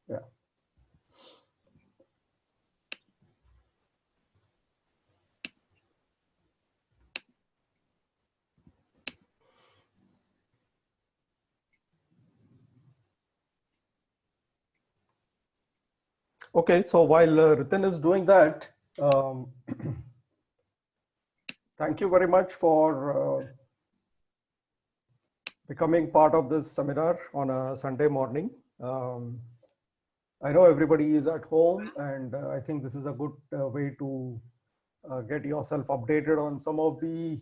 Yeah. Okay, so while Ritin is doing that, thank you very much for becoming part of this seminar on a Sunday morning. I know everybody is at home, and I think this is a good way to get yourself updated on some of the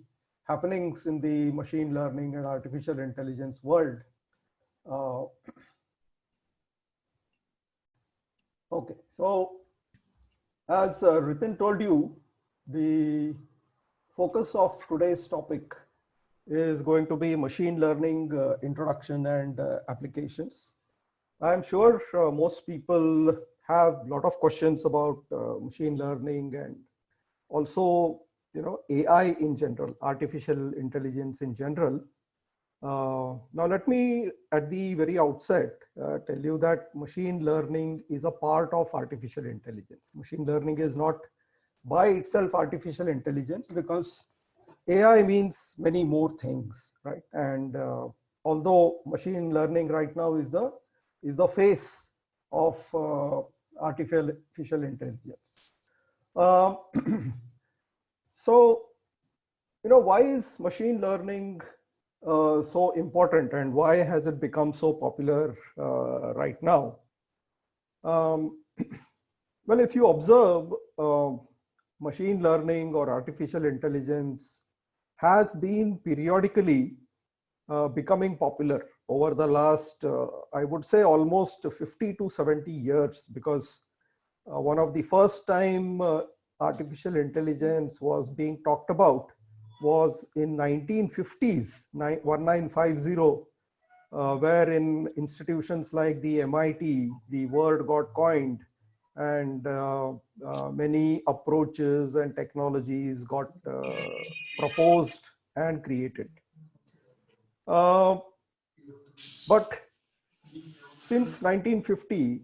happenings in the machine learning and artificial intelligence world. Okay, so as Ritin told you, the focus of today's topic is going to be machine learning introduction and applications. I'm sure most people have a lot of questions about machine learning and also, AI in general, artificial intelligence in general. Now, let me at the very outset tell you that machine learning is a part of artificial intelligence. Machine learning is not by itself artificial intelligence, because AI means many more things, right? And although machine learning right now is the face of artificial intelligence. So, why is machine learning so important, and why has it become so popular right now? Well, if you observe, machine learning or artificial intelligence has been periodically becoming popular over the last, I would say, almost 50 to 70 years, because one of the first time artificial intelligence was being talked about was in 1950s, 1950, where in institutions like the MIT, the word got coined, and many approaches and technologies got proposed and created. But since 1950,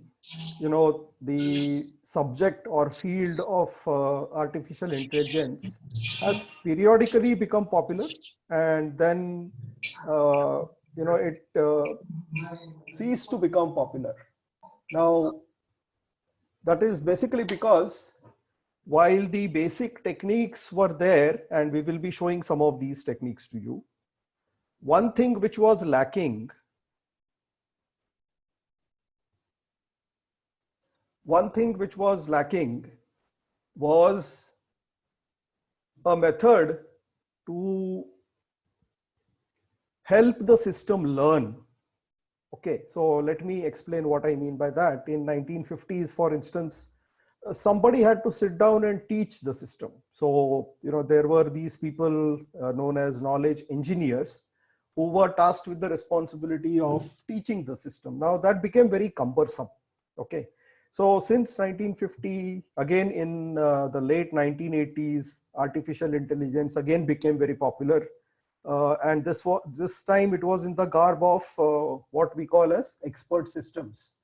the subject or field of artificial intelligence has periodically become popular, and then it ceased to become popular. Now, that is basically because while the basic techniques were there, and we will be showing some of these techniques to you, one thing which was lacking was a method to help the system learn. Okay, so let me explain what I mean by that. In 1950s, for instance, somebody had to sit down and teach the system. So, there were these people known as knowledge engineers who were tasked with the responsibility of teaching the system. Now, that became very cumbersome. Okay, so since 1950, again in the late 1980s, artificial intelligence again became very popular. And this time it was in the garb of what we call as expert systems.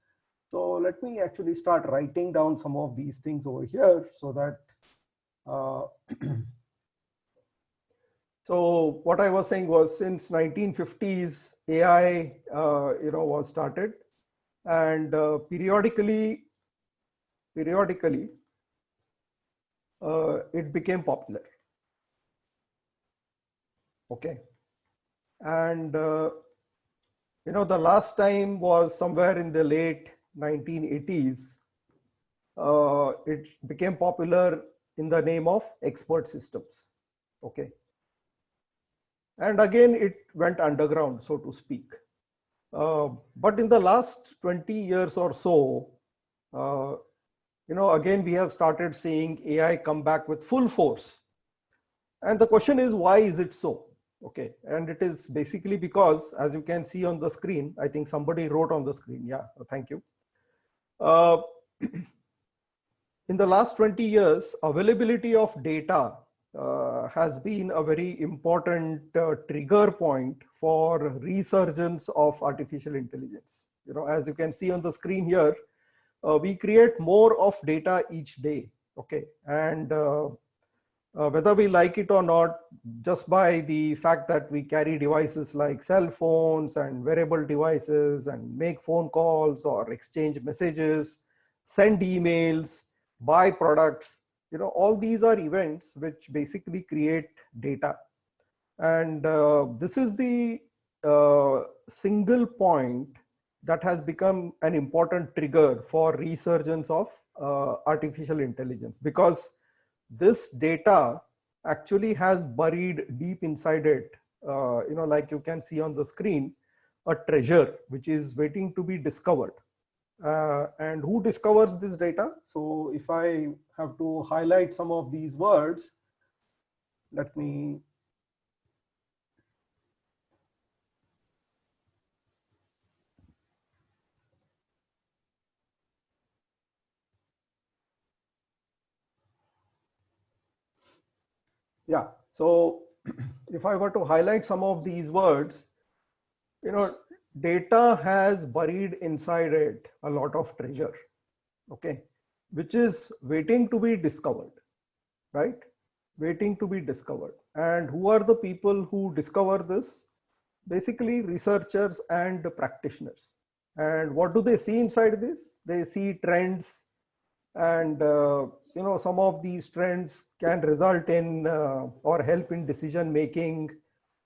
So let me actually start writing down some of these things over here, so that so what I was saying was, since 1950s, AI was started, and periodically it became popular. Okay, and the last time was somewhere in the late 1980s. It became popular in the name of expert systems. Okay, and again it went underground, so to speak. But in the last 20 years or so, again we have started seeing AI come back with full force. And the question is, why is it so? Okay, and it is basically because, as you can see on the screen, I think somebody wrote on the screen. Yeah, thank you. In the last 20 years, availability of data has been a very important trigger point for resurgence of artificial intelligence. As you can see on the screen here, we create more of data each day. Okay, and whether we like it or not, just by the fact that we carry devices like cell phones and wearable devices and make phone calls or exchange messages, send emails, buy products, all these are events which basically create data. And this is the single point that has become an important trigger for resurgence of artificial intelligence, because this data actually has buried deep inside it, like you can see on the screen, a treasure which is waiting to be discovered. And who discovers this data? So if I have to highlight some of these words, let me yeah. So if I were to highlight some of these words, data has buried inside it a lot of treasure, okay, which is waiting to be discovered, right? Waiting to be discovered. And who are the people who discover this? Basically researchers and practitioners. And what do they see inside this? They see trends, and some of these trends can result in or help in decision making,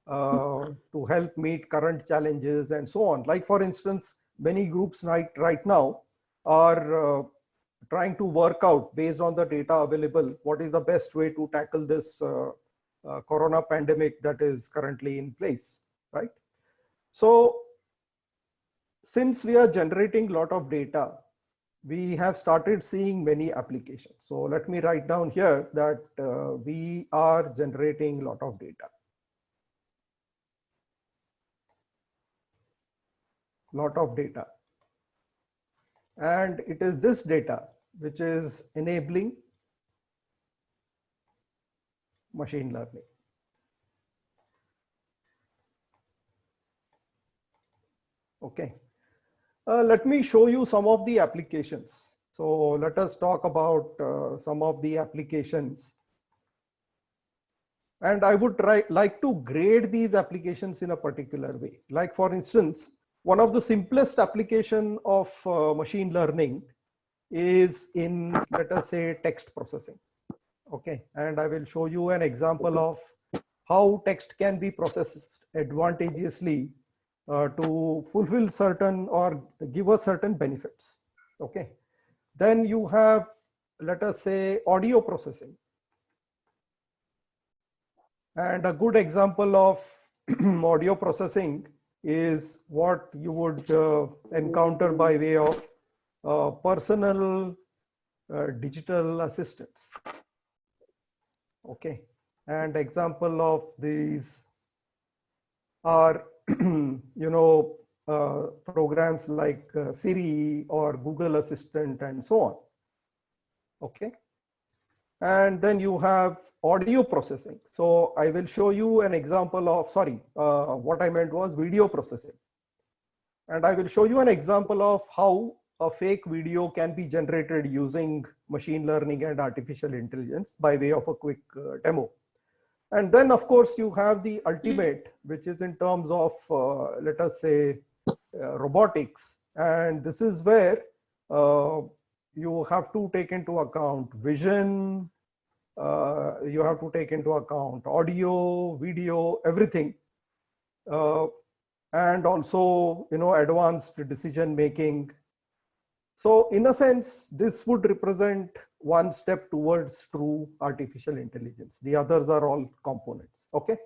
to help meet current challenges and so on. Like for instance, many groups right now are trying to work out, based on the data available, what is the best way to tackle this corona pandemic that is currently in place, right? So since we are generating a lot of data, we have started seeing many applications. So let me write down here that we are generating a lot of data. Lot of data. And it is this data which is enabling machine learning. Okay. Let me show you some of the applications. So let us talk about some of the applications. And I would like to grade these applications in a particular way. Like for instance, one of the simplest application of machine learning is in, let us say, text processing. Okay, and I will show you an example of how text can be processed advantageously to fulfill certain or give us certain benefits. Okay, then you have, let us say, audio processing. And a good example of audio processing is what you would encounter by way of personal digital assistants. Okay, and example of these are programs like Siri or Google Assistant and so on. Okay, and then you have audio processing. So I will show you an example of, what I meant was video processing. And I will show you an example of how a fake video can be generated using machine learning and artificial intelligence by way of a quick demo. And then, of course, you have the ultimate, which is in terms of, let us say, robotics. And this is where you have to take into account vision, you have to take into account audio, video, everything. And also, advanced decision making. So in a sense, this would represent one step towards true artificial intelligence. The others are all components. Okay.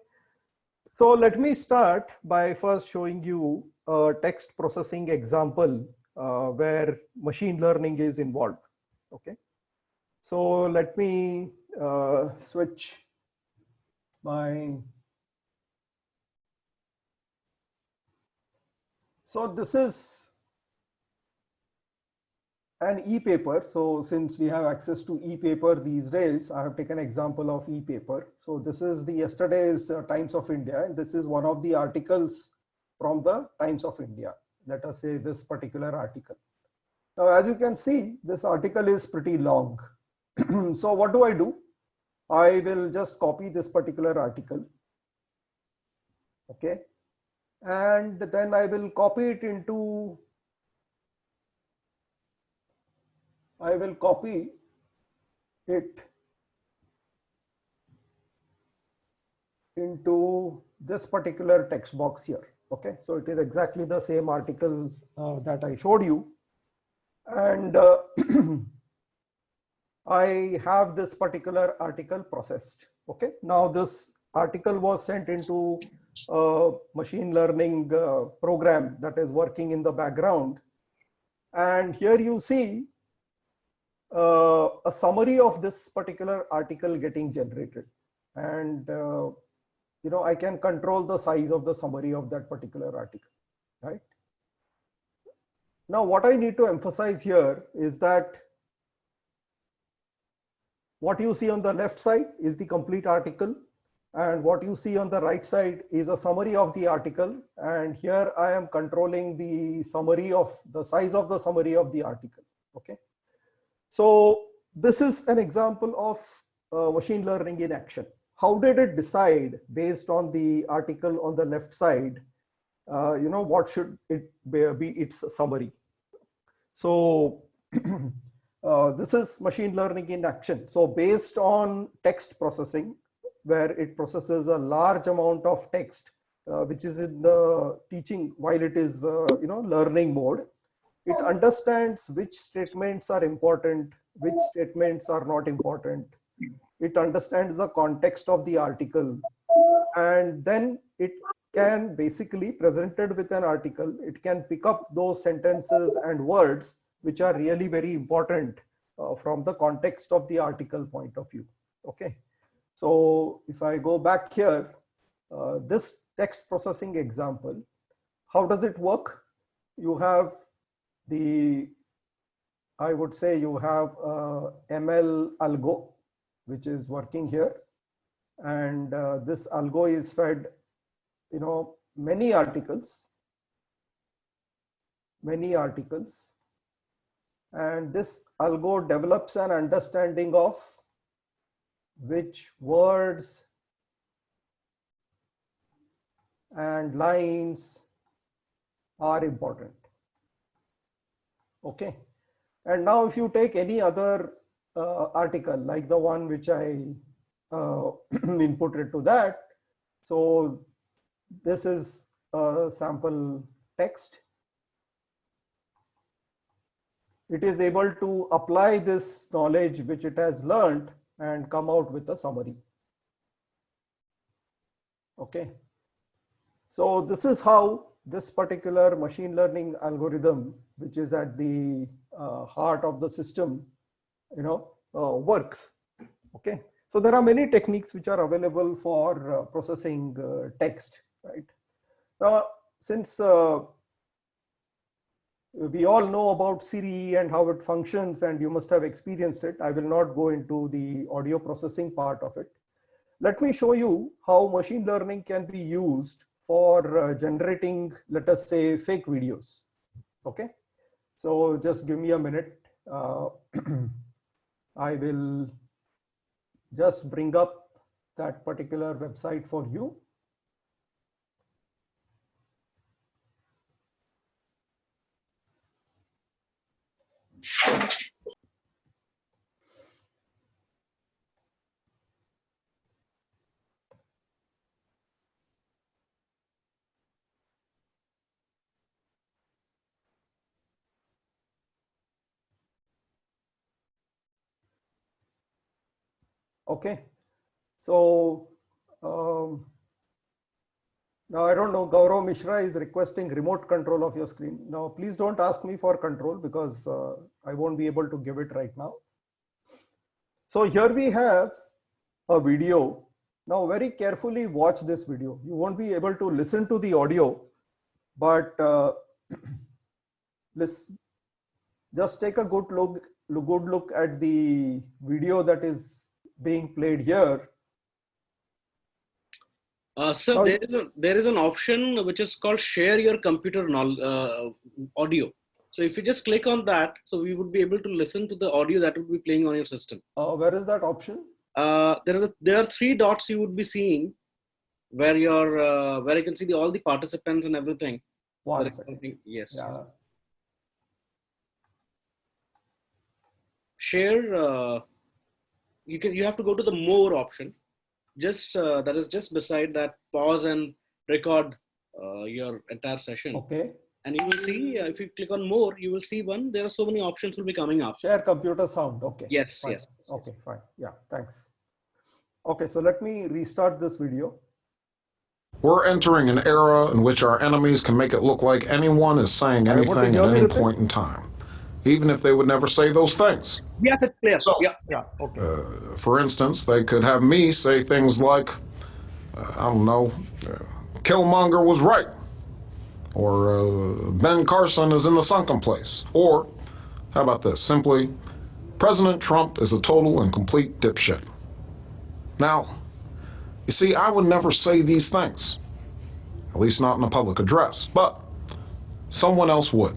So let me start by first showing you a text processing example where machine learning is involved. Okay. So let me switch my. So this is an e-paper. So since we have access to e-paper these days, I have taken example of e-paper. So this is the yesterday's Times of India, and this is one of the articles from the Times of India. Let us say this particular article. Now, as you can see, this article is pretty long. So what do? I will just copy this particular article. Okay. And then I will copy it into, I will copy it into this particular text box here. Okay. So it is exactly the same article that I showed you. And I have this particular article processed. Okay. Now this article was sent into a machine learning program that is working in the background. And here you see a summary of this particular article getting generated. And, you know, I can control the size of the summary of that particular article, right? Now, what I need to emphasize here is that what you see on the left side is the complete article, and what you see on the right side is a summary of the article. And here I am controlling the summary of the size of the summary of the article. Okay. So this is an example of machine learning in action. How did it decide based on the article on the left side, you know, what should it be its summary? So this is machine learning in action. So based on text processing, where it processes a large amount of text, which is in the teaching while it is, you know, learning mode, it understands which statements are important, which statements are not important. It understands the context of the article, and then it can basically, presented with an article, it can pick up those sentences and words which are really very important from the context of the article point of view. Okay. So if I go back here, this text processing example, how does it work? You have the, I would say you have ML algo, which is working here. And this algo is fed, you know, many articles. And this algo develops an understanding of which words and lines are important. Okay. And now if you take any other article like the one which I inputted to that, so this is a sample text. It is able to apply this knowledge which it has learned and come out with a summary. Okay. So this is how this particular machine learning algorithm, which is at the heart of the system, you know, works. Okay. So there are many techniques which are available for processing text, right? Now, since we all know about Siri and how it functions, and you must have experienced it, I will not go into the audio processing part of it. Let me show you how machine learning can be used for generating, let us say, fake videos. Okay. So just give me a minute. I will just bring up that particular website for you. Okay. So now I don't know, Gaurav Mishra is requesting remote control of your screen. Now, please don't ask me for control because I won't be able to give it right now. So here we have a video. Now very carefully watch this video. You won't be able to listen to the audio, but let's just take a good look at the video that is being played here. So there is an option which is called share your computer audio. So if you just click on that, so we would be able to listen to the audio that would be playing on your system. Where is that option? There are 3 dots you would be seeing where where you can see all the participants and everything. One second. Yes. Yeah. Share. You have to go to the more option. Just that is just beside that pause and record your entire session. Okay. And you will see if you click on more, you will see there are so many options will be coming up. Share computer sound. Okay. Yes. Fine. Yes. Okay. Fine. Yeah. Thanks. Okay. So let me restart this video. We're entering an era in which our enemies can make it look like anyone is saying anything at any point in time, even if they would never say those things. Yes, it's clear. So, Yeah. Okay. for instance, they could have me say things like, I don't know, Killmonger was right, or Ben Carson is in the sunken place, or how about this? Simply, President Trump is a total and complete dipshit. Now, you see, I would never say these things, at least not in a public address, but someone else would.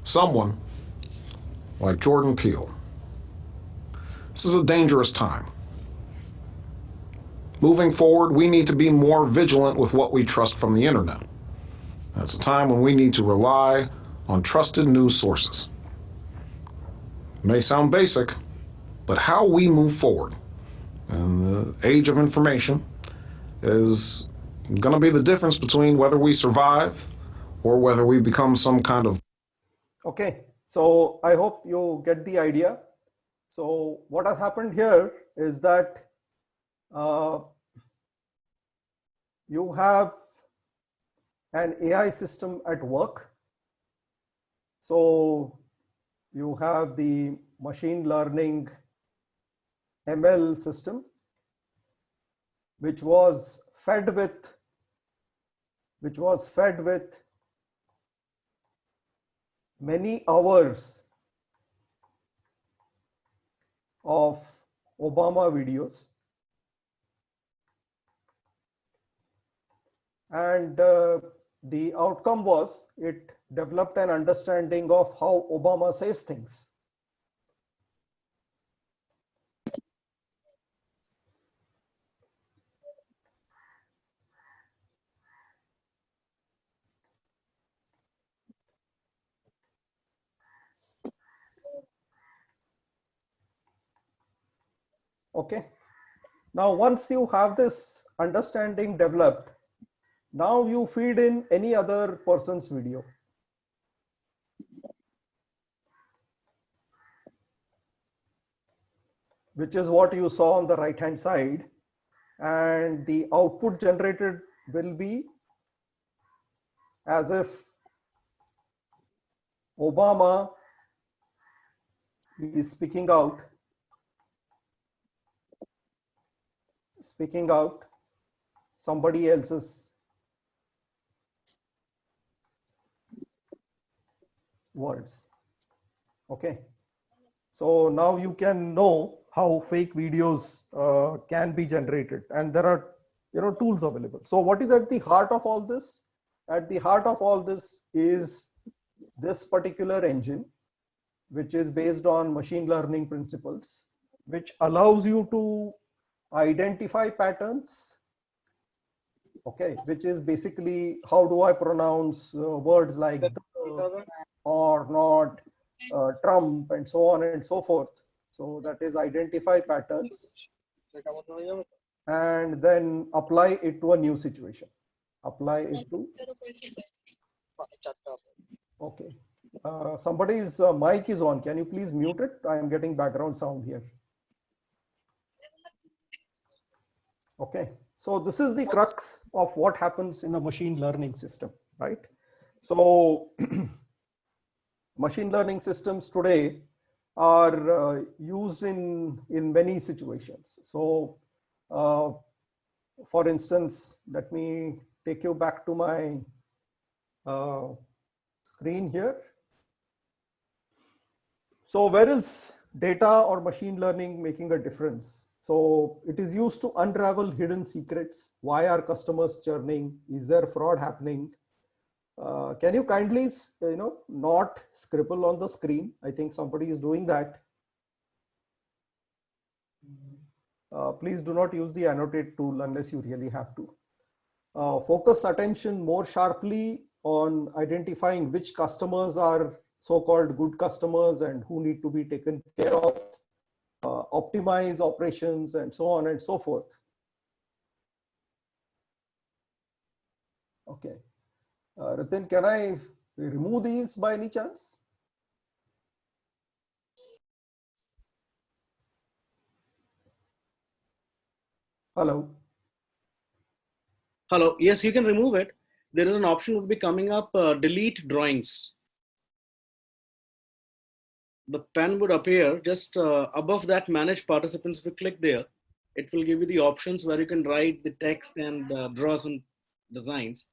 Someone like Jordan Peele. This is a dangerous time. Moving forward, we need to be more vigilant with what we trust from the internet. It's a time when we need to rely on trusted news sources. It may sound basic, but how we move forward in the age of information is going to be the difference between whether we survive or whether we become some kind of... Okay, so I hope you get the idea. So what has happened here is that you have an AI system at work. So you have the machine learning ML system, which was fed with many hours of Obama videos, and the outcome was it developed an understanding of how Obama says things. Okay. Now, once you have this understanding developed, now you feed in any other person's video. Which is what you saw on the right hand side. And the output generated will be as if Obama is speaking out somebody else's words. Okay. So now you can know how fake videos can be generated, and there are tools available. So what is at the heart of all this? At the heart of all this is this particular engine, which is based on machine learning principles, which allows you to identify patterns. Okay, which is basically how do I pronounce words like the, or not, Trump, and so on and so forth. So that is identify patterns and then apply it to a new situation. Apply it to. Okay. Somebody's mic is on. Can you please mute it? I am getting background sound here. Okay. So this is the crux of what happens in a machine learning system, right? So machine learning systems today are used in many situations. So for instance, let me take you back to my screen here. So where is data or machine learning making a difference? So it is used to unravel hidden secrets. Why are customers churning? Is there fraud happening? Can you kindly, not scribble on the screen? I think somebody is doing that. Please do not use the annotate tool unless you really have to. Focus attention more sharply on identifying which customers are so-called good customers and who need to be taken care of, optimize operations, and so on and so forth. Okay. Ritin, can I remove these by any chance? Hello. Hello. Yes, you can remove it. There is an option would be coming up, delete drawings. The pen would appear just above that manage participants. If you click there, it will give you the options where you can write the text and draw some designs.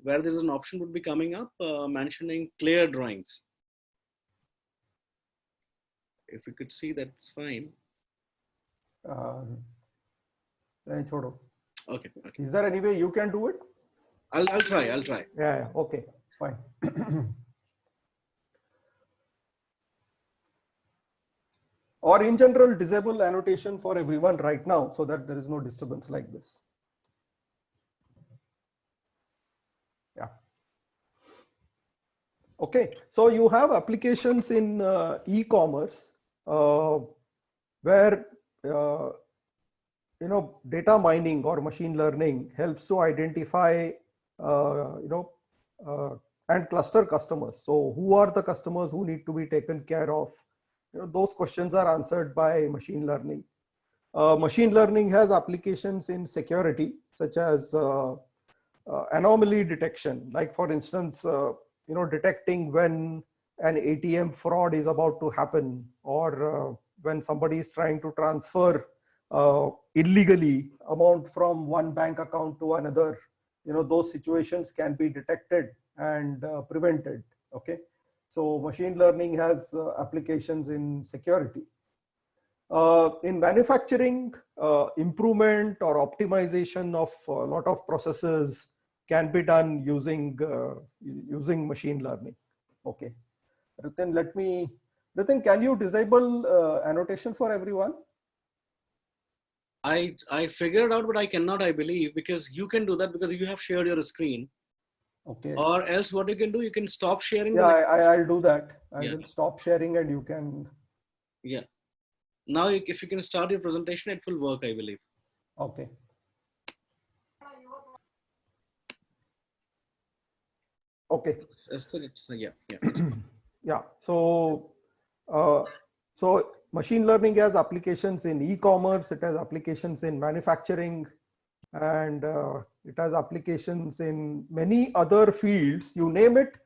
Where there's an option would be coming up mentioning clear drawings. If you could see, that's fine. Okay. Is there any way you can do it? I'll try. Yeah. Okay. Fine. Or in general, disable annotation for everyone right now so that there is no disturbance like this. Yeah. Okay. So you have applications in e-commerce where data mining or machine learning helps to identify and cluster customers. So who are the customers who need to be taken care of? Those questions are answered by machine learning. Machine learning has applications in security, such as anomaly detection, like for instance, detecting when an ATM fraud is about to happen, or when somebody is trying to transfer illegally amount from one bank account to another. Those situations can be detected and prevented. Okay. So machine learning has applications in security. In manufacturing, improvement or optimization of a lot of processes can be done using machine learning. Okay. Ritin, can you disable annotation for everyone? I figured out, but I cannot, I believe, because you can do that because you have shared your screen. Okay. Or else what you can do, you can stop sharing. Yeah, I'll do that. I will stop sharing and you can. Yeah. Now, if you can start your presentation, it will work, I believe. Okay. Okay. Yeah. So machine learning has applications in e-commerce. It has applications in manufacturing, and it has applications in many other fields. You name it,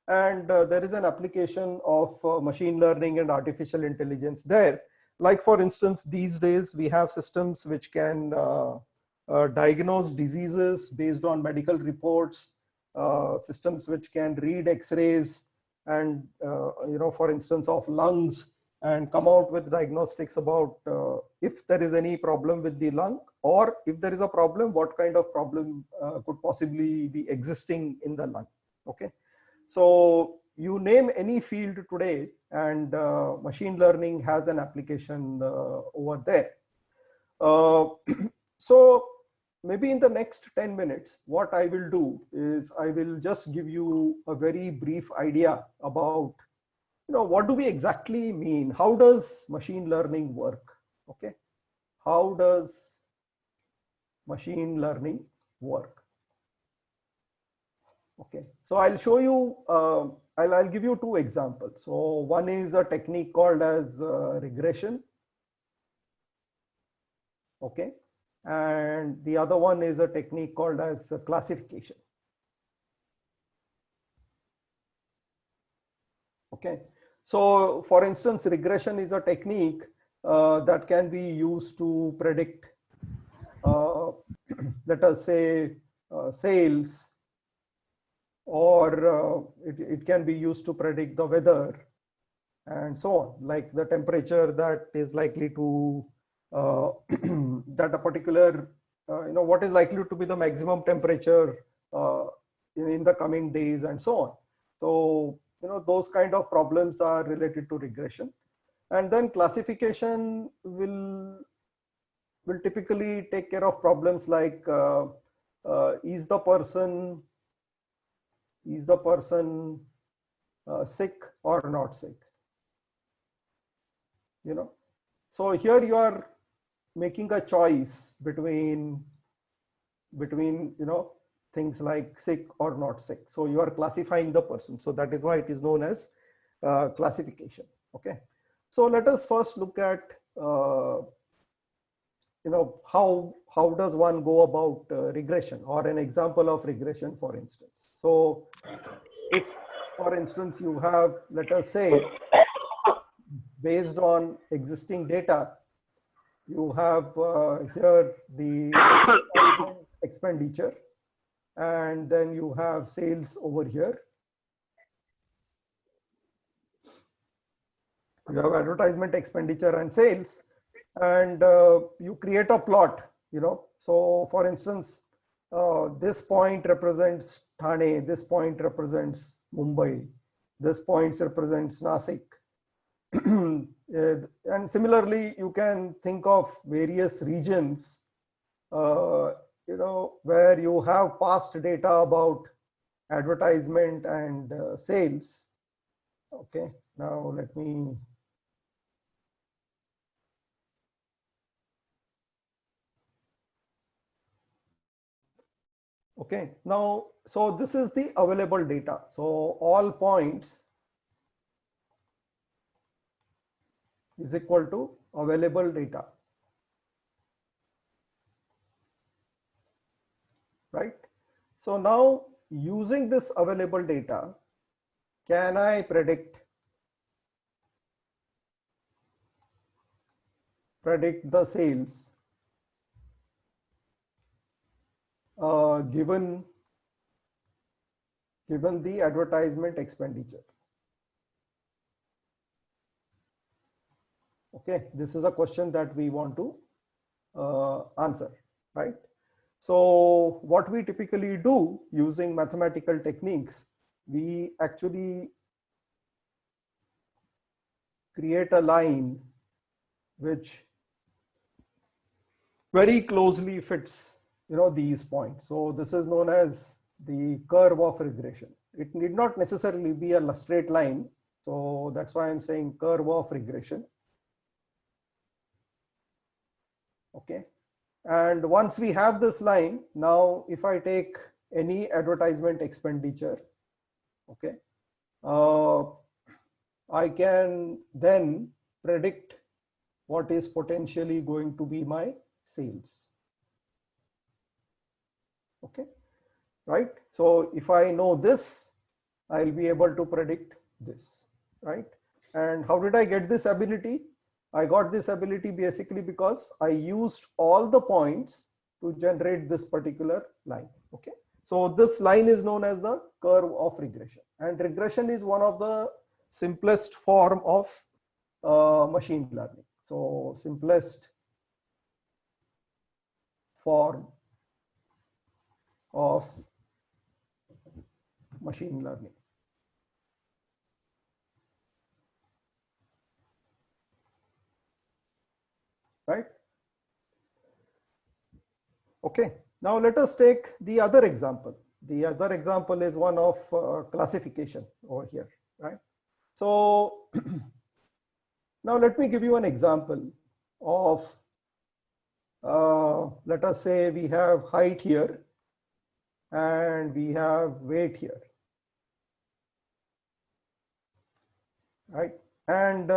and there is an application of machine learning and artificial intelligence there. Like for instance, these days we have systems which can diagnose diseases based on medical reports, systems which can read X-rays and for instance of lungs, and come out with diagnostics about if there is any problem with the lung, or if there is a problem, what kind of problem could possibly be existing in the lung. Okay. So you name any field today and machine learning has an application over there. So maybe in the next 10 minutes, what I will do is I will just give you a very brief idea about, what do we exactly mean? How does machine learning work? Okay. How does machine learning work? Okay. So I'll show you, I'll give you two examples. So one is a technique called as regression. Okay. And the other one is a technique called as classification. Okay. So for instance, regression is a technique that can be used to predict, let us say, sales, or it can be used to predict the weather and so on, like the temperature that is likely to, that a particular, what is likely to be the maximum temperature in the coming days and so on. So, those kind of problems are related to regression. And then classification will typically take care of problems like is the person sick or not sick. So here you are making a choice between things like sick or not sick. So you are classifying the person. So that is why it is known as classification. Okay. So let us first look at how does one go about regression, or an example of regression, for instance. So if, for instance, you have, let us say, based on existing data, you have here the expenditure, and then you have sales over here. You have advertisement, expenditure, and sales, and you create a plot. So for instance, this point represents Thane, this point represents Mumbai, this point represents Nasik. And similarly, you can think of various regions, where you have past data about advertisement and sales. Okay, now let me. Okay, now, so this is the available data. So all points is equal to available data, right? So now, using this available data, can I predict the sales given the advertisement expenditure? Okay, this is a question that we want to answer, right? So what we typically do using mathematical techniques, we actually create a line which very closely fits these points. So this is known as the curve of regression. It need not necessarily be a straight line, so that's why I'm saying curve of regression. Okay, and once we have this line, now if I take any advertisement expenditure, okay, I can then predict what is potentially going to be my sales. Okay, right? So if I know this, I'll be able to predict this, right? And how did I get this ability? I got this ability basically because I used all the points to generate this particular line. Okay, so this line is known as the curve of regression, and regression is one of the simplest form of machine learning. So simplest form of machine learning. Right? Okay, now let us take the other example. The other example is one of classification over here, right? So now let me give you an example of, let us say we have height here and we have weight here, right? And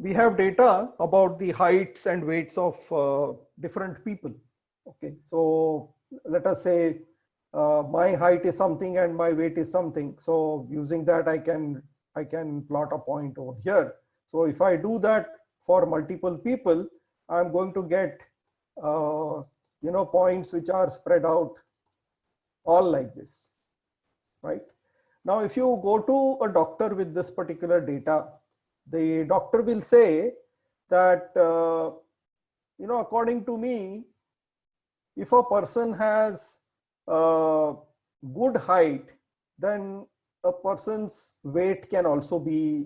we have data about the heights and weights of different people. Okay, so let us say my height is something and my weight is something. So using that, I can plot a point over here. So if I do that for multiple people, I'm going to get points which are spread out all like this, right? Now, if you go to a doctor with this particular data, the doctor will say that, according to me, if a person has good height, then a person's weight can also be,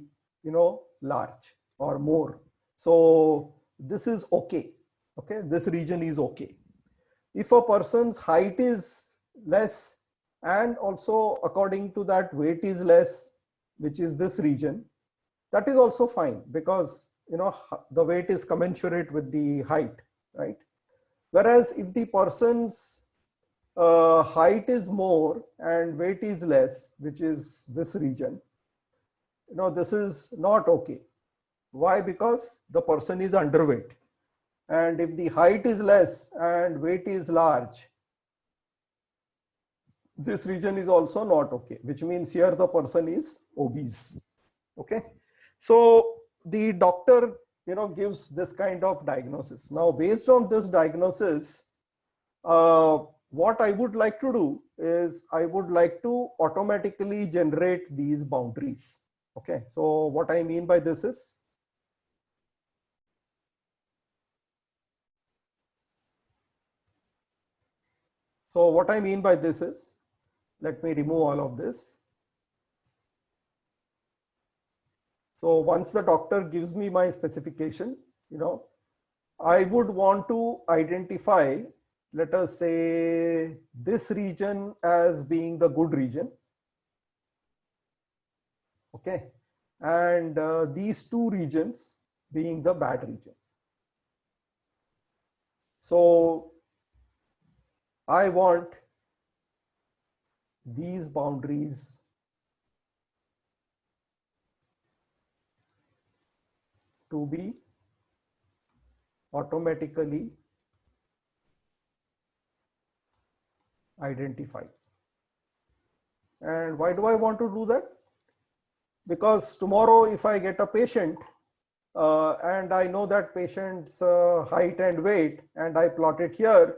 large or more. So this is okay. Okay, this region is okay. If a person's height is less and also according to that weight is less, which is this region, that is also fine, because the weight is commensurate with the height, right? Whereas if the person's height is more and weight is less, which is this region, this is not okay. Why? Because the person is underweight. And if the height is less and weight is large, this region is also not okay, which means here the person is obese. Okay, so the doctor gives this kind of diagnosis. Now based on this diagnosis, what I would like to do is I would like to automatically generate these boundaries. Okay, so what I mean by this is, let me remove all of this. So once the doctor gives me my specification, I would want to identify, let us say, this region as being the good region. Okay, and these two regions being the bad region. So I want these boundaries to be automatically identified. And why do I want to do that? Because tomorrow if I get a patient and I know that patient's height and weight and I plot it here,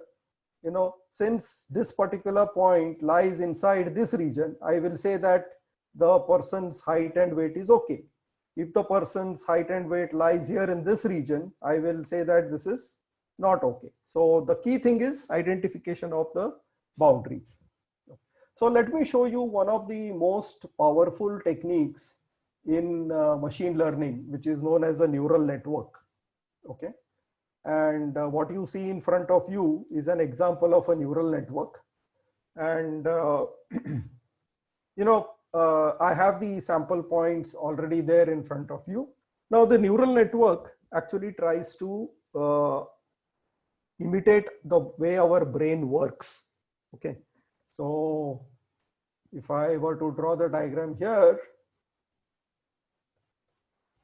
since this particular point lies inside this region, I will say that the person's height and weight is okay. If the person's height and weight lies here in this region, I will say that this is not okay. So the key thing is identification of the boundaries. So let me show you one of the most powerful techniques in machine learning, which is known as a neural network. Okay. And what you see in front of you is an example of a neural network. And, I have the sample points already there in front of you. Now, the neural network actually tries to imitate the way our brain works. Okay. So if I were to draw the diagram here,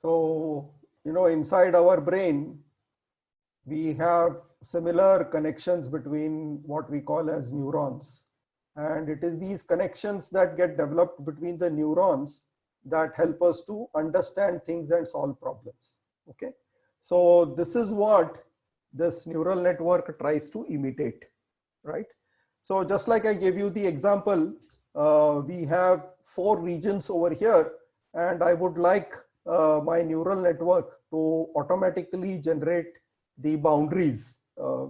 so, inside our brain, we have similar connections between what we call as neurons. And it is these connections that get developed between the neurons that help us to understand things and solve problems. Okay. So this is what this neural network tries to imitate, right? So just like I gave you the example, we have 4 regions over here, and I would like my neural network to automatically generate the boundaries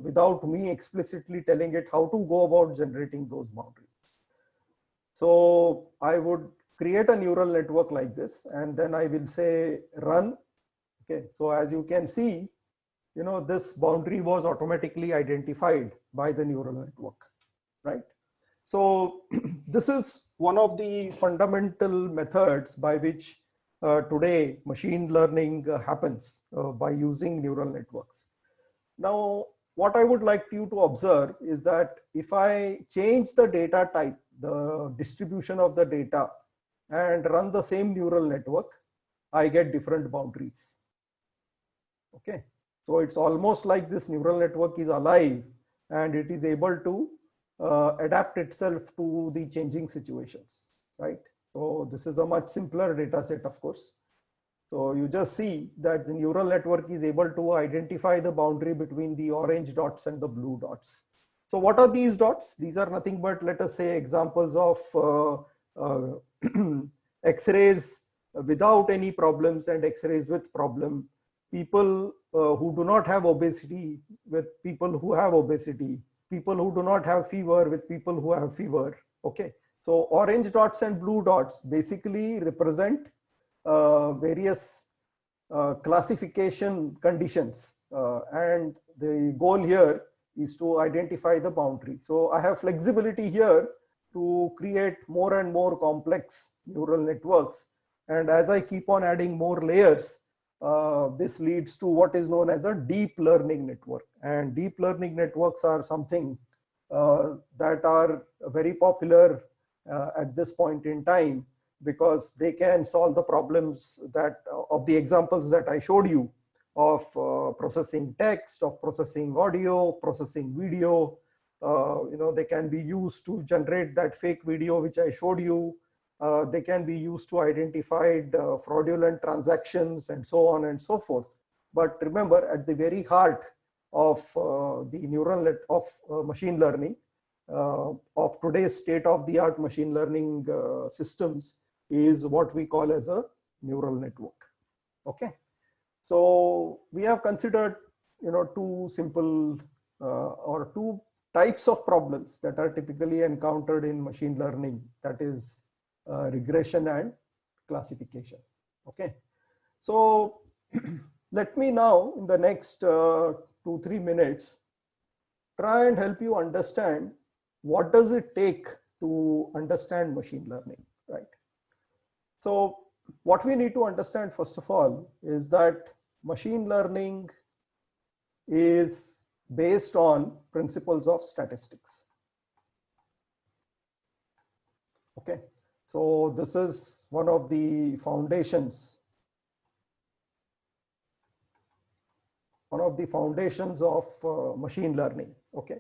without me explicitly telling it how to go about generating those boundaries. So I would create a neural network like this, and then I will say run. Okay, so as you can see, this boundary was automatically identified by the neural network, right? So this is one of the fundamental methods by which today machine learning happens by using neural networks. Now, what I would like you to observe is that if I change the data type, the distribution of the data, and run the same neural network, I get different boundaries. Okay, so it's almost like this neural network is alive and it is able to adapt itself to the changing situations, right? So this is a much simpler data set, of course. So you just see that the neural network is able to identify the boundary between the orange dots and the blue dots. So what are these dots? These are nothing but, let us say, examples of X-rays without any problems and X-rays with problem. People who do not have obesity with people who have obesity. people who do not have fever with people who have fever. Okay, so orange dots and blue dots basically represent various classification conditions, and the goal here is to identify the boundary. So I have flexibility here to create more and more complex neural networks, and as I keep on adding more layers, this leads to what is known as a deep learning network. And deep learning networks are something that are very popular at this point in time, because they can solve the problems that of the examples that I showed you of processing text, of processing audio, processing video. They can be used to generate that fake video which I showed you. They can be used to identify fraudulent transactions and so on and so forth. But remember, at the very heart of the neural net of machine learning, of today's state-of-the-art machine learning systems, is what we call as a neural network. Okay, so we have considered two simple or two types of problems that are typically encountered in machine learning, that is regression and classification. Okay, so let me now in the next 2-3 minutes try and help you understand what does it take to understand machine learning, right? So what we need to understand first of all is that machine learning is based on principles of statistics. Okay, so this is one of the foundations, of machine learning. Okay,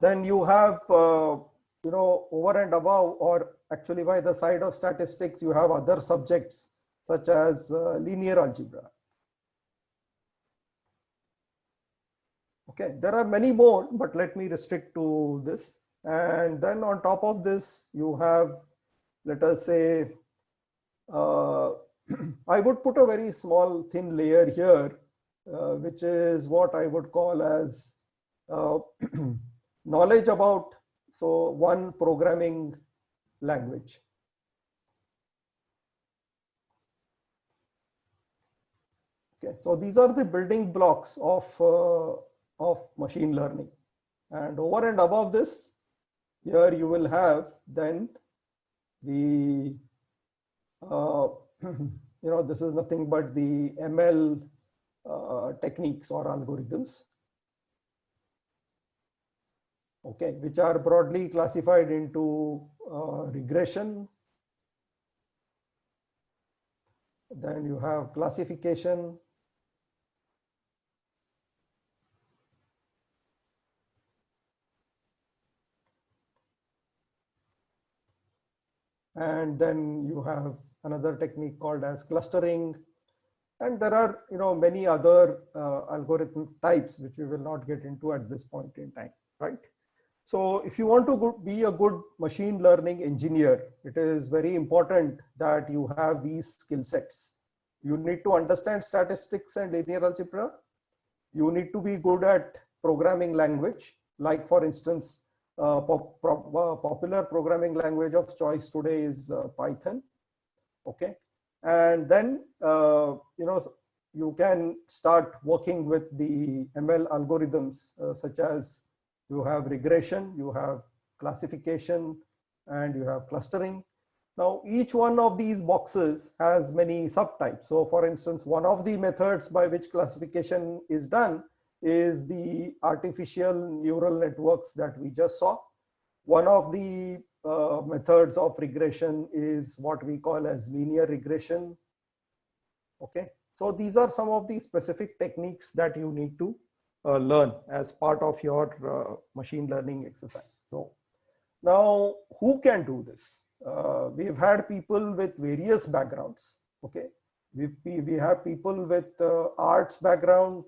then you have over and above, or actually by the side of statistics, you have other subjects such as linear algebra. Okay, there are many more, but let me restrict to this. And then on top of this, you have, let us say, I would put a very small thin layer here, which is what I would call as knowledge about one programming language. Okay, so these are the building blocks of machine learning, and over and above this, here you will have then the this is nothing but the ML techniques or algorithms, okay, which are broadly classified into regression. Then you have classification. And then you have another technique called as clustering. And there are many other algorithm types which we will not get into at this point in time, right? So if you want to be a good machine learning engineer, it is very important that you have these skill sets. You need to understand statistics and linear algebra. You need to be good at programming language, like for instance, popular programming language of choice today is Python. Okay, and then you can start working with the ML algorithms, such as you have regression, you have classification, and you have clustering. Now, each one of these boxes has many subtypes. So for instance, one of the methods by which classification is done is the artificial neural networks that we just saw. One of the methods of regression is what we call as linear regression. Okay, so these are some of the specific techniques that you need to learn as part of your machine learning exercise. So now, who can do this? We've had people with various backgrounds. Okay, we have people with arts background,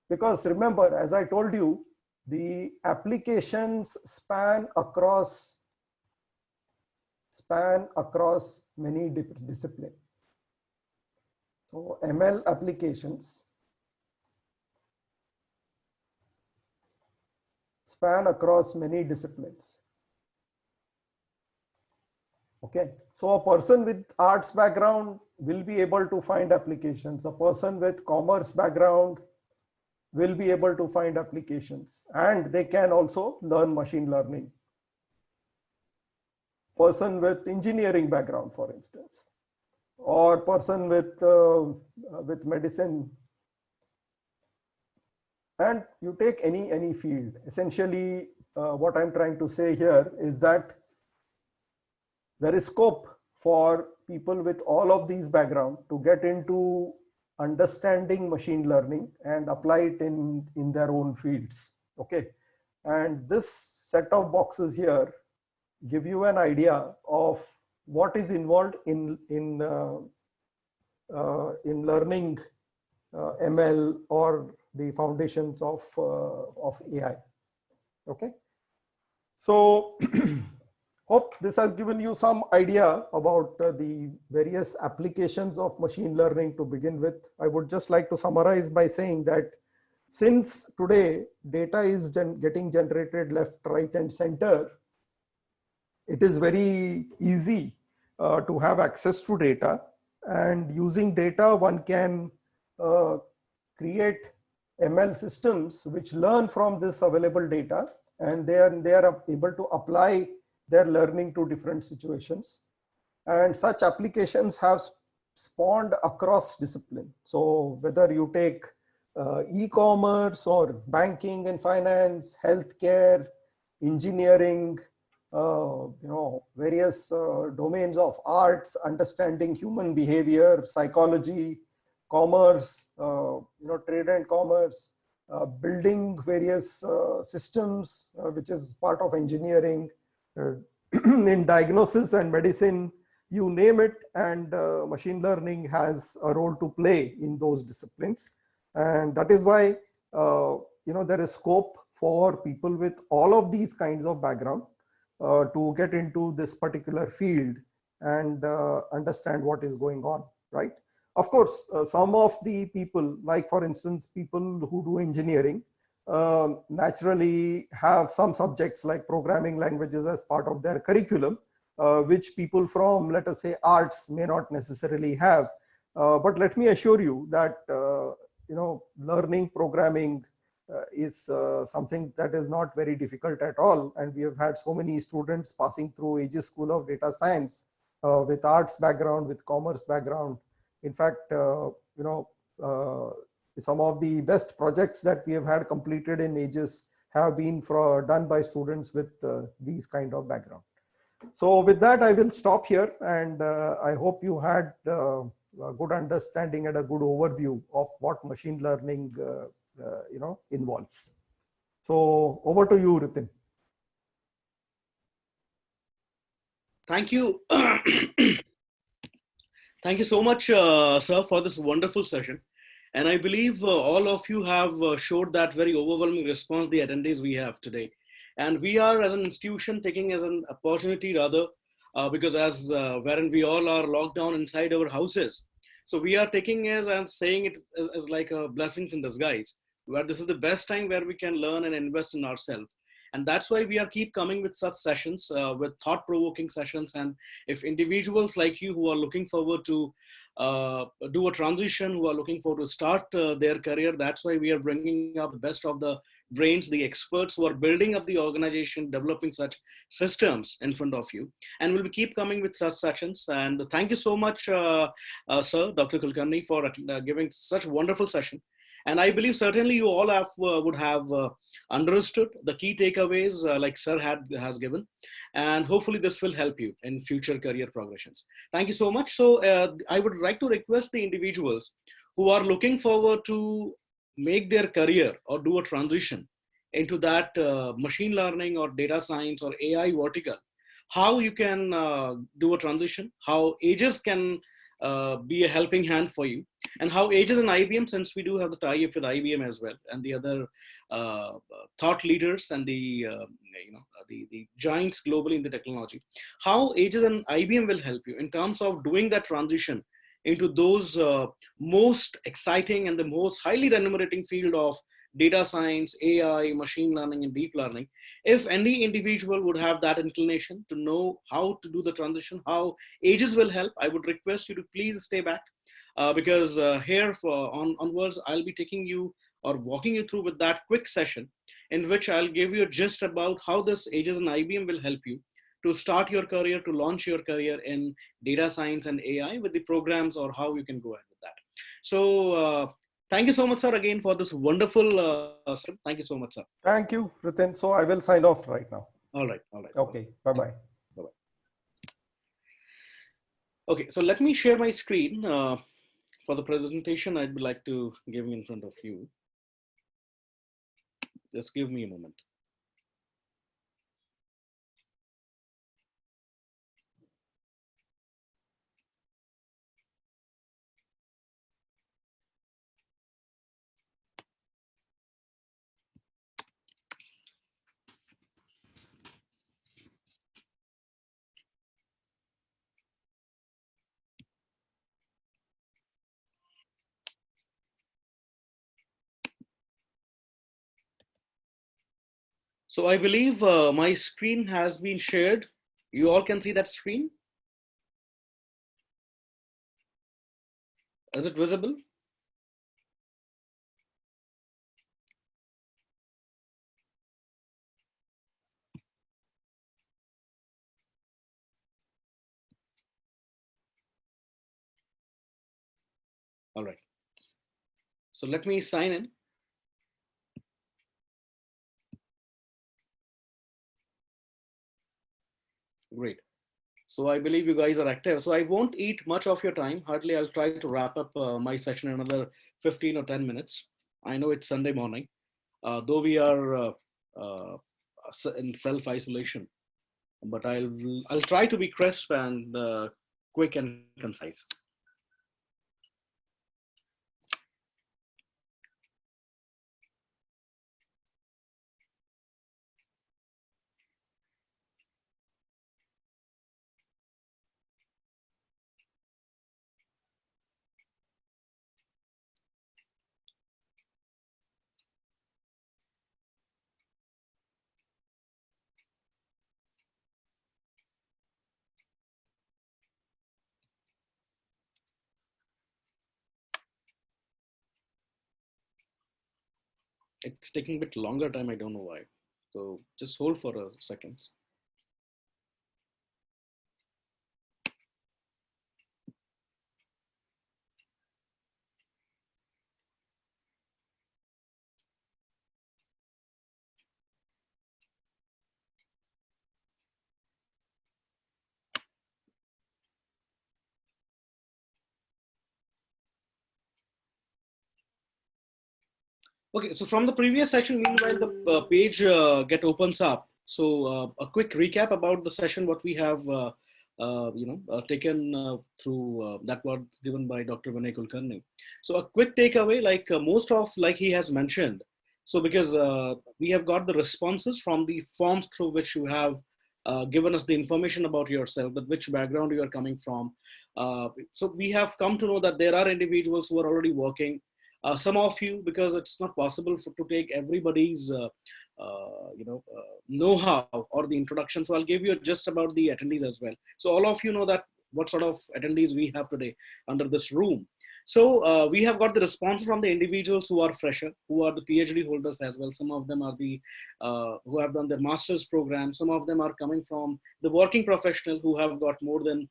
because remember, as I told you, the applications span across many disciplines. So ML applications span across many disciplines. Okay, so a person with arts background will be able to find applications. A person with commerce background will be able to find applications, and they can also learn machine learning. Person with engineering background, for instance, or person with medicine, and you take any field. Essentially, what I'm trying to say here is that there is scope for people with all of these background to get into understanding machine learning and apply it in their own fields. Okay, and this set of boxes here give you an idea of what is involved in learning ML or the foundations of AI. Okay, so hope this has given you some idea about the various applications of machine learning to begin with. I would just like to summarize by saying that since today data is getting generated left, right, and center, it is very easy to have access to data, and using data one can create ML systems which learn from this available data, and they are able to apply their learning to different situations. And such applications have spawned across discipline. So whether you take e-commerce or banking and finance, healthcare, engineering, various domains of arts, understanding human behavior, psychology, commerce, trade and commerce, building various systems, which is part of engineering, in diagnosis and medicine, you name it, and machine learning has a role to play in those disciplines. And that is why there is scope for people with all of these kinds of background to get into this particular field and understand what is going on, right? Of course, some of the people, like for instance, people who do engineering, naturally have some subjects like programming languages as part of their curriculum, which people from, let us say, arts may not necessarily have. But let me assure you that learning programming is something that is not very difficult at all. And we have had so many students passing through Aegis School of Data Science with arts background, with commerce background. In fact, some of the best projects that we have had completed in Aegis have been done by students with these kind of background. So with that, I will stop here, and I hope you had a good understanding and a good overview of what machine learning involves. So over to you, Ritin. Thank you. Thank you so much, sir, for this wonderful session. And I believe all of you have showed that very overwhelming response, the attendees we have today. And we are, as an institution, taking as an opportunity rather, because as wherein we all are locked down inside our houses. So we are taking as and saying it as like a blessings in disguise, where this is the best time where we can learn and invest in ourselves. And that's why we are keep coming with such sessions, with thought-provoking sessions. And if individuals like you who are looking forward to do a transition, who are looking forward to start their career, that's why we are bringing up the best of the brains, the experts who are building up the organization, developing such systems in front of you. And we'll keep coming with such sessions. And thank you so much, sir, Dr. Kulkarni, for giving such a wonderful session. And I believe certainly you all would have understood the key takeaways like sir has given. And hopefully this will help you in future career progressions. Thank you so much. So I would like to request the individuals who are looking forward to make their career or do a transition into that machine learning or data science or AI vertical, how you can do a transition, how Aegis can be a helping hand for you, and how Aegis and IBM, since we do have the tie-up with IBM as well, and the other thought leaders and the giants globally in the technology, how Aegis and IBM will help you in terms of doing that transition into those most exciting and the most highly remunerating field of data science, AI, machine learning, and deep learning. If any individual would have that inclination to know how to do the transition, how Aegis will help, I would request you to please stay back, because here onwards, I'll be taking you or walking you through with that quick session in which I'll give you a gist about how this Aegis and IBM will help you to start your career, to launch your career in data science and AI with the programs, or how you can go ahead with that. So thank you so much, sir, again for this wonderful session. Thank you so much, sir. Thank you, Ritin. So I will sign off right now. All right. All right. Okay. Bye-bye. Bye-bye. Okay, so let me share my screen for the presentation I'd like to give in front of you. Just give me a moment. So I believe my screen has been shared. You all can see that screen. Is it visible? All right. So let me sign in. Great. So I believe you guys are active. So I won't eat much of your time. Hardly I'll try to wrap up my session in another 15 or 10 minutes. I know it's Sunday morning, though we are in self-isolation, but I'll try to be crisp and quick and concise. It's taking a bit longer time. I don't know why. So just hold for a second. Okay, so from the previous session, meanwhile, the page get opens up. So a quick recap about the session, what we have taken through that was given by Dr. Vinay Kulkarni. So a quick takeaway, like most of, like he has mentioned. So because we have got the responses from the forms through which you have given us the information about yourself, that which background you are coming from. So we have come to know that there are individuals who are already working. Some of you, because it's not possible to take everybody's know-how or the introduction. So I'll give you just about the attendees as well. So all of you know that what sort of attendees we have today under this room. So we have got the response from the individuals who are fresher, who are the PhD holders as well. Some of them are the who have done their master's program. Some of them are coming from the working professional who have got more than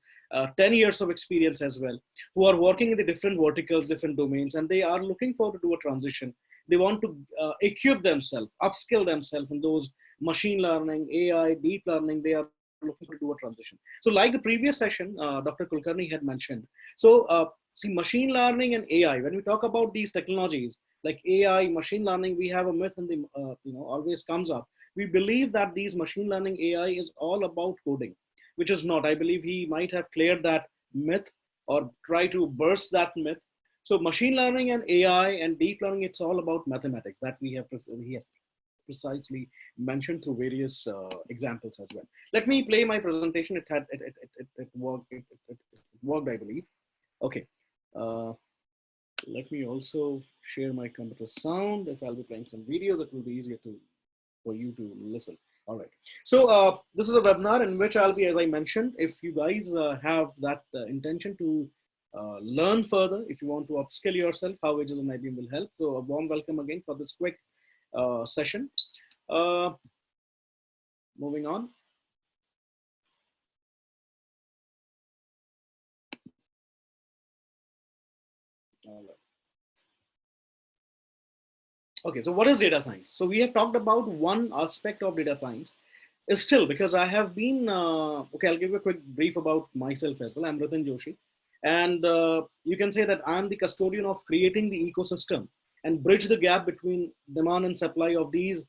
10 years of experience as well, who are working in the different verticals, different domains, and they are looking for to do a transition. They want to equip themselves, upskill themselves in those machine learning, AI, deep learning. They are looking to do a transition. So like the previous session, Dr. Kulkarni had mentioned. So see, machine learning and AI, when we talk about these technologies, like AI, machine learning, we have a myth in the, always comes up. We believe that these machine learning AI is all about coding, which is not. I believe he might have cleared that myth or try to burst that myth. So machine learning and AI and deep learning, it's all about mathematics that he has precisely mentioned through various examples as well. Let me play my presentation. It worked, I believe. Okay, Let me also share my computer sound. If I'll be playing some videos, it will be easier for you to listen. All right. So this is a webinar in which I'll be, as I mentioned, if you guys have that intention to learn further, if you want to upskill yourself, how Aegis and IBM will help. So a warm welcome again for this quick session. Moving on. All right. Okay, so what is data science? So we have talked about one aspect of data science. Still, because I have been, okay, I'll give you a quick brief about myself as well. I'm Ritin Joshi. And you can say that I'm the custodian of creating the ecosystem and bridge the gap between demand and supply of these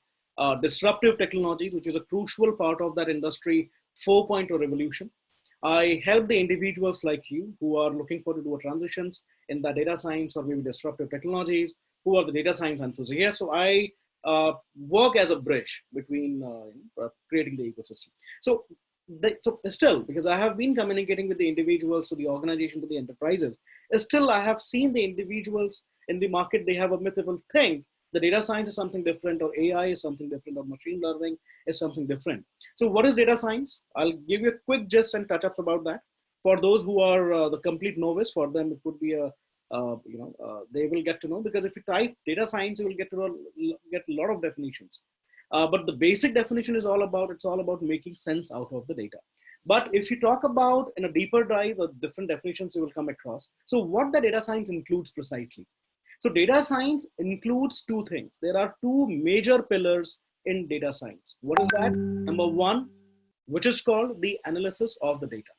disruptive technologies, which is a crucial part of that industry 4.0 revolution. I help the individuals like you who are looking for to do transitions in the data science or maybe disruptive technologies, who are the data science enthusiasts. So I work as a bridge between creating the ecosystem. So, so still, because I have been communicating with the individuals, to the organization, to the enterprises, still I have seen the individuals in the market, they have a mythical thing. The data science is something different, or AI is something different, or machine learning is something different. So what is data science? I'll give you a quick gist and touch-ups about that. For those who are the complete novice, for them it would be a they will get to know, because if you type data science, you will get a lot of definitions. But the basic definition is it's all about making sense out of the data. But if you talk about in a deeper dive, different definitions you will come across. So what the data science includes precisely? So data science includes two things. There are two major pillars in data science. What is that? Number one, which is called the analysis of the data.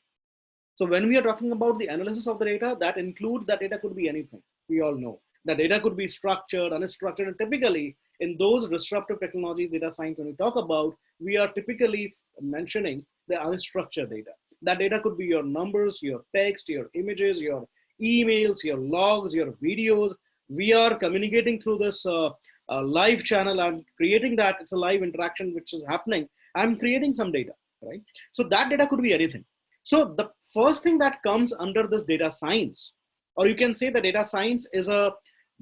So when we are talking about the analysis of the data, that includes that data could be anything. We all know that data could be structured, unstructured, and typically in those disruptive technologies, data science, when we talk about, we are typically mentioning the unstructured data. That data could be your numbers, your text, your images, your emails, your logs, your videos. We are communicating through this live channel. I'm creating that. It's a live interaction which is happening. I'm creating some data, right? So that data could be anything. So the first thing that comes under this data science, or you can say the data science is a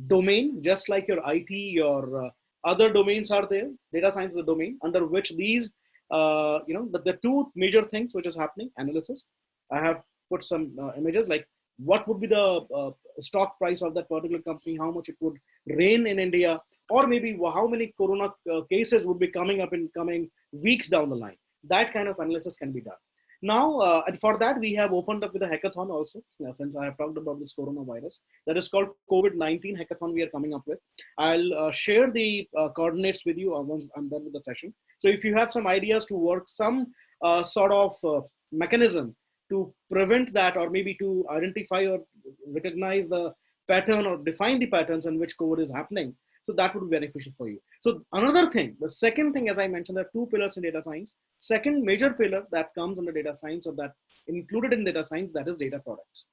domain, just like your IT, your other domains are there. Data science is a domain under which these, the two major things which is happening, analysis. I have put some images like what would be the stock price of that particular company, how much it would rain in India, or maybe how many corona cases would be coming up in coming weeks down the line. That kind of analysis can be done. Now, and for that, we have opened up with a hackathon also, since I have talked about this coronavirus. That is called COVID-19 hackathon we are coming up with. I'll share the coordinates with you once I'm done with the session. So if you have some ideas to work some sort of mechanism to prevent that, or maybe to identify or recognize the pattern or define the patterns in which COVID is happening, so that would be beneficial for you. So another thing, the second thing, as I mentioned, there are two pillars in data science. Second major pillar that comes under data science, or that included in data science, that is data products.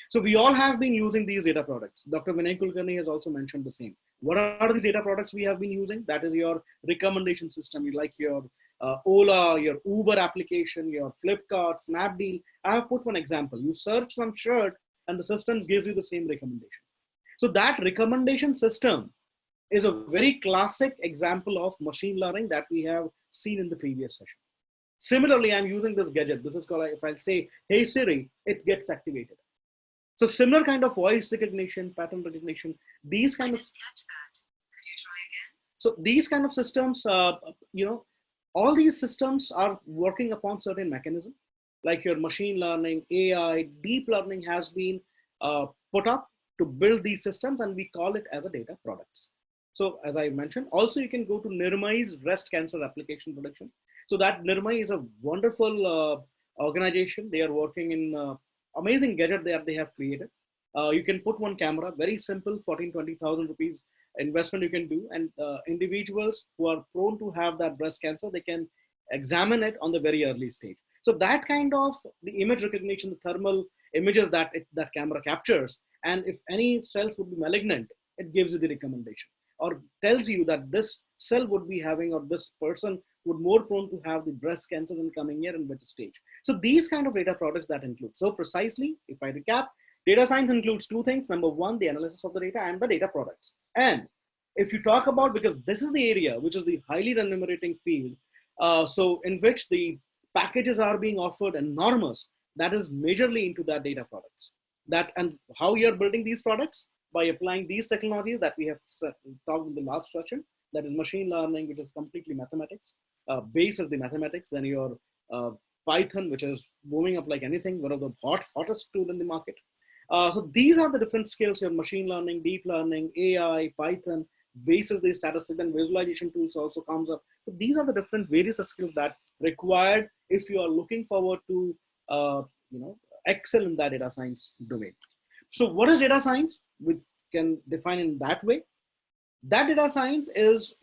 So we all have been using these data products. Dr. Vinay Kulkarni has also mentioned the same. What are these data products we have been using? That is your recommendation system. You like your Ola, your Uber application, your Flipkart, Snapdeal. I have put one example. You search some shirt and the system gives you the same recommendation. So that recommendation system is a very classic example of machine learning that we have seen in the previous session. Similarly, I'm using this gadget. This is called, if I say, hey Siri, it gets activated. So similar kind of voice recognition, pattern recognition, these kind of, so these kind of systems, all these systems are working upon certain mechanism, like your machine learning, AI, deep learning has been put up to build these systems, and we call it as a data products. So as I mentioned, also you can go to Nirmai's breast cancer application production. So that Nirmai is a wonderful organization. They are working in amazing gadget that they have created. You can put one camera, very simple, 14,000-20,000 rupees investment you can do. And individuals who are prone to have that breast cancer, they can examine it on the very early stage. So that kind of the image recognition, the thermal images that that camera captures, and if any cells would be malignant, it gives you the recommendation, or tells you that this cell would be having, or this person would more prone to have the breast cancer in coming year and which stage. So these kind of data products that include. So precisely, if I recap, Data science includes two things. Number one, the analysis of the data and the data products. And if you talk about, because this is the area which is the highly remunerating field, so in which the packages are being offered enormous, that is majorly into that data products. That, and how you're building these products by applying these technologies that we have talked in the last session, that is machine learning, which is completely mathematics. Base is the mathematics, then your Python, which is moving up like anything, one of the hottest tool in the market. So these are the different skills: your machine learning, deep learning, AI, Python, basis the statistics and visualization tools also comes up. So these are the different various skills that required if you are looking forward to excel in that data science domain. So what is data science? We can define in that way. That data science is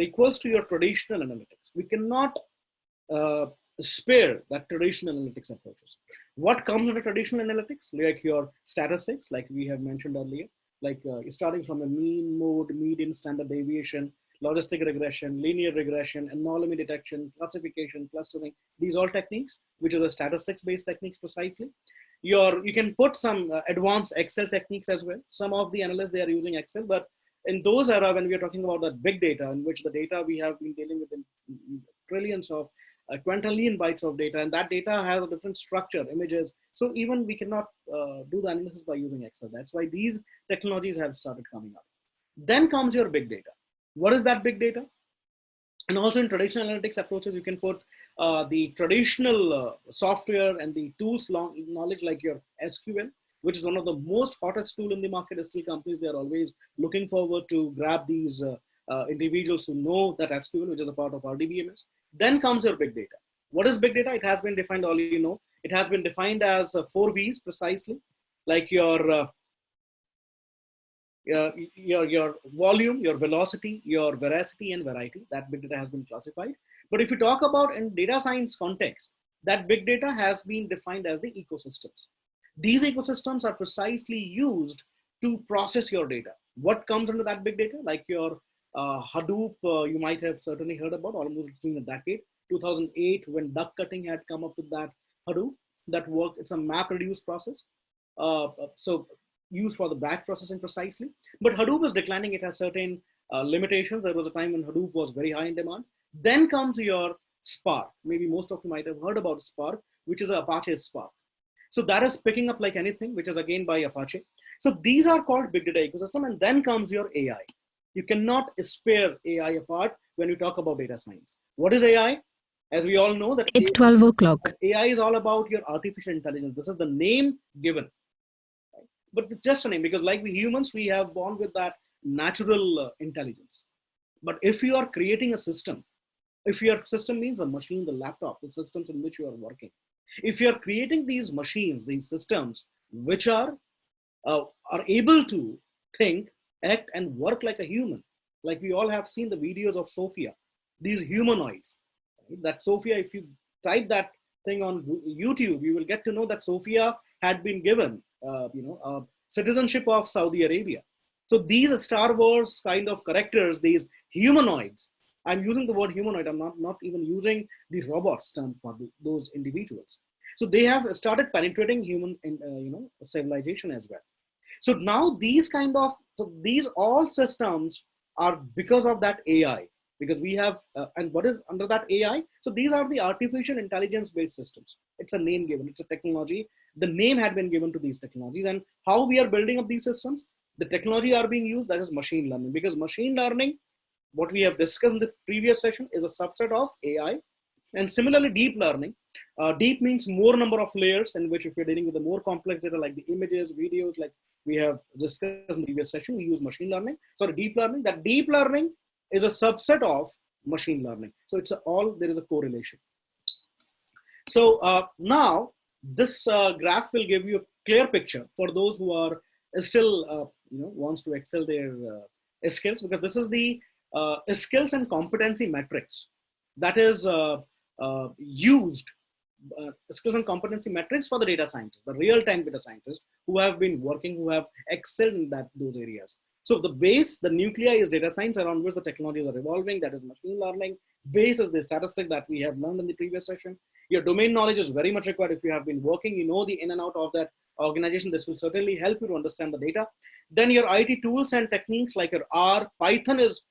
equals to your traditional analytics. We cannot spare that traditional analytics approaches. What comes under traditional analytics? Like your statistics, like we have mentioned earlier, like starting from a mean, mode, median, standard deviation, logistic regression, linear regression, anomaly detection, classification, clustering. These all techniques, which are statistics-based techniques precisely. You can put some advanced Excel techniques as well. Some of the analysts, they are using Excel, but in those era, when we are talking about that big data, in which the data we have been dealing with in trillions of quintillion bytes of data, and that data has a different structure, images. So even we cannot do the analysis by using Excel. That's why these technologies have started coming up. Then comes your big data. What is that big data? And also in traditional analytics approaches, you can put the traditional software and the tools knowledge, like your SQL, which is one of the most hottest tool in the market. Still companies, they are always looking forward to grab these individuals who know that SQL, which is a part of RDBMS. Then comes your big data. What is big data? It has been defined, all you know. It has been defined as 4 V's precisely, like your volume, your velocity, your veracity, and variety. That big data has been classified. But if you talk about in data science context, that big data has been defined as the ecosystems. These ecosystems are precisely used to process your data. What comes under that big data? Like your Hadoop, you might have certainly heard about, almost in a decade, 2008, when duck cutting had come up with that Hadoop, that worked. It's a map reduced process. So used for the batch processing precisely. But Hadoop is declining. It has certain limitations. There was a time when Hadoop was very high in demand. Then comes your Spark. Maybe most of you might have heard about Spark, which is Apache Spark. So that is picking up like anything, which is again by Apache. So these are called big data ecosystem. And then comes your AI. You cannot spare AI apart when you talk about data science. What is AI? As we all know, that it's 12 o'clock. AI is all about your artificial intelligence. This is the name given. Right? But it's just a name, because like we humans, we have born with that natural intelligence. But if you are creating a system, if your system means the machine, the laptop, the systems in which you are working, if you are creating these machines, these systems, which are able to think, act, and work like a human, like we all have seen the videos of Sophia, these humanoids. Right? That Sophia, if you type that thing on YouTube, you will get to know that Sophia had been given, citizenship of Saudi Arabia. So these Star Wars kind of characters, these humanoids. I'm using the word humanoid. I'm not even using the robots term for those individuals. So they have started penetrating human, civilization as well. So now these these all systems are because of that AI, because we have, and what is under that AI? So these are the artificial intelligence based systems. It's a name given, it's a technology. The name had been given to these technologies, and how we are building up these systems, the technology are being used, that is machine learning, because machine learning, what we have discussed in the previous session, is a subset of AI. And similarly, deep learning. Deep means more number of layers, in which if you're dealing with the more complex data, like the images, videos, like we have discussed in the previous session, we use machine learning. So deep learning, that deep learning is a subset of machine learning. So it's there is a correlation. So now this graph will give you a clear picture for those who are still, wants to excel their skills, because this is the skills and competency metrics that is used, skills and competency metrics for the data scientists, the real-time data scientists who have been working, who have excelled in those areas. So the base, the nuclei is data science, around which the technologies are evolving, that is machine learning. Base is the statistic that we have learned in the previous session. Your domain knowledge is very much required. If you have been working, you know the in and out of organization, this will certainly help you to understand the data. Then your IT tools and techniques like your R, Python is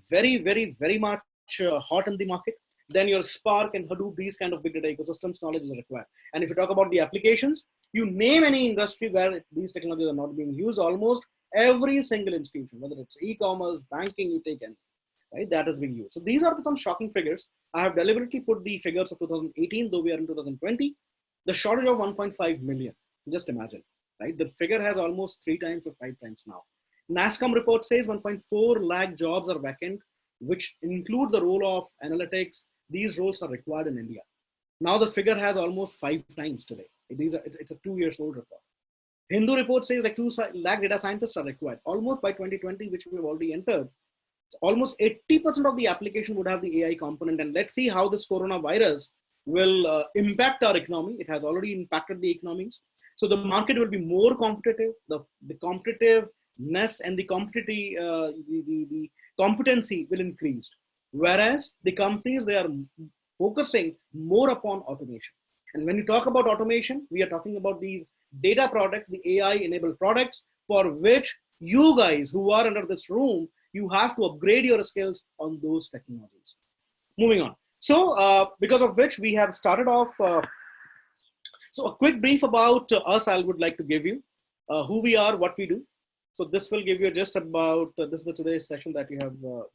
very much hot in the market. Then your Spark and Hadoop, these kind of big data ecosystems knowledge is required. And if you talk about the applications, you name any industry where these technologies are not being used, almost every single institution, whether it's e-commerce, banking, you take any, right, that is being used. So these are some shocking figures. I have deliberately put the figures of 2018, though we are in 2020, the shortage of 1.5 million, just imagine, right? The figure has almost 3 times or 5 times now. NASSCOM report says 1.4 lakh jobs are vacant, which include the role of analytics. These roles are required in India. Now the figure has almost 5 times today. It's a 2 years old report. Hindu report says like 2 lakh data scientists are required. Almost by 2020, which we have already entered, almost 80% of the application would have the AI component. And let's see how this coronavirus will impact our economy. It has already impacted the economies. So the market will be more competitive. The competitiveness and the competency will increase. Whereas the companies, they are focusing more upon automation. And when you talk about automation, we are talking about these data products, the AI enabled products, for which you guys who are under this room, you have to upgrade your skills on those technologies. Moving on. So because of which we have started off. So a quick brief about us, I would like to give you who we are, what we do. So this will give you just about, this is the today's session that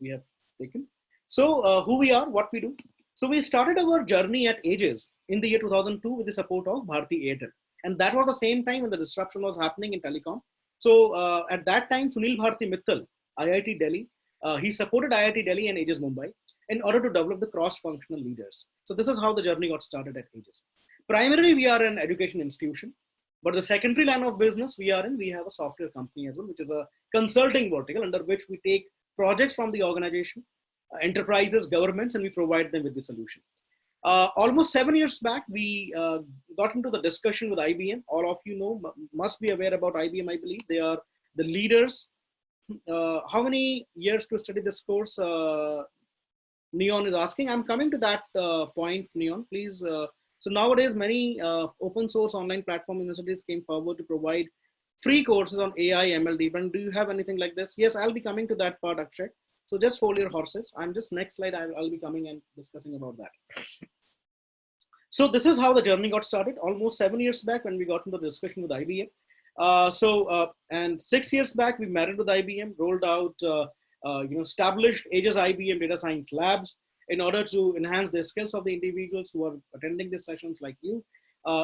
we have taken. So who we are, what we do. So we started our journey at Aegis in the year 2002 with the support of Bharti Airtel. And that was the same time when the disruption was happening in telecom. So at that time, Sunil Bharti Mittal, IIT Delhi, he supported IIT Delhi and Aegis Mumbai in order to develop the cross-functional leaders. So this is how the journey got started at Aegis. Primarily, we are an education institution, but the secondary line of business we have a software company as well, which is a consulting vertical under which we take projects from the organization, enterprises, governments, and we provide them with the solution. Almost 7 years back, we got into the discussion with IBM. All of you know, must be aware about IBM, I believe. They are the leaders. How many years to study this course? Neon is asking. I'm coming to that point, Neon, please. So nowadays, many open source online platform universities came forward to provide free courses on AI, ML, deep. And do you have anything like this? Yes, I'll be coming to that part, Akshay. So just hold your horses. I'm just next slide. I'll be coming and discussing about that. So this is how the journey got started. Almost 7 years back when we got into the discussion with IBM. And 6 years back we married with IBM, rolled out, established Aegis IBM data science labs in order to enhance the skills of the individuals who are attending these sessions like you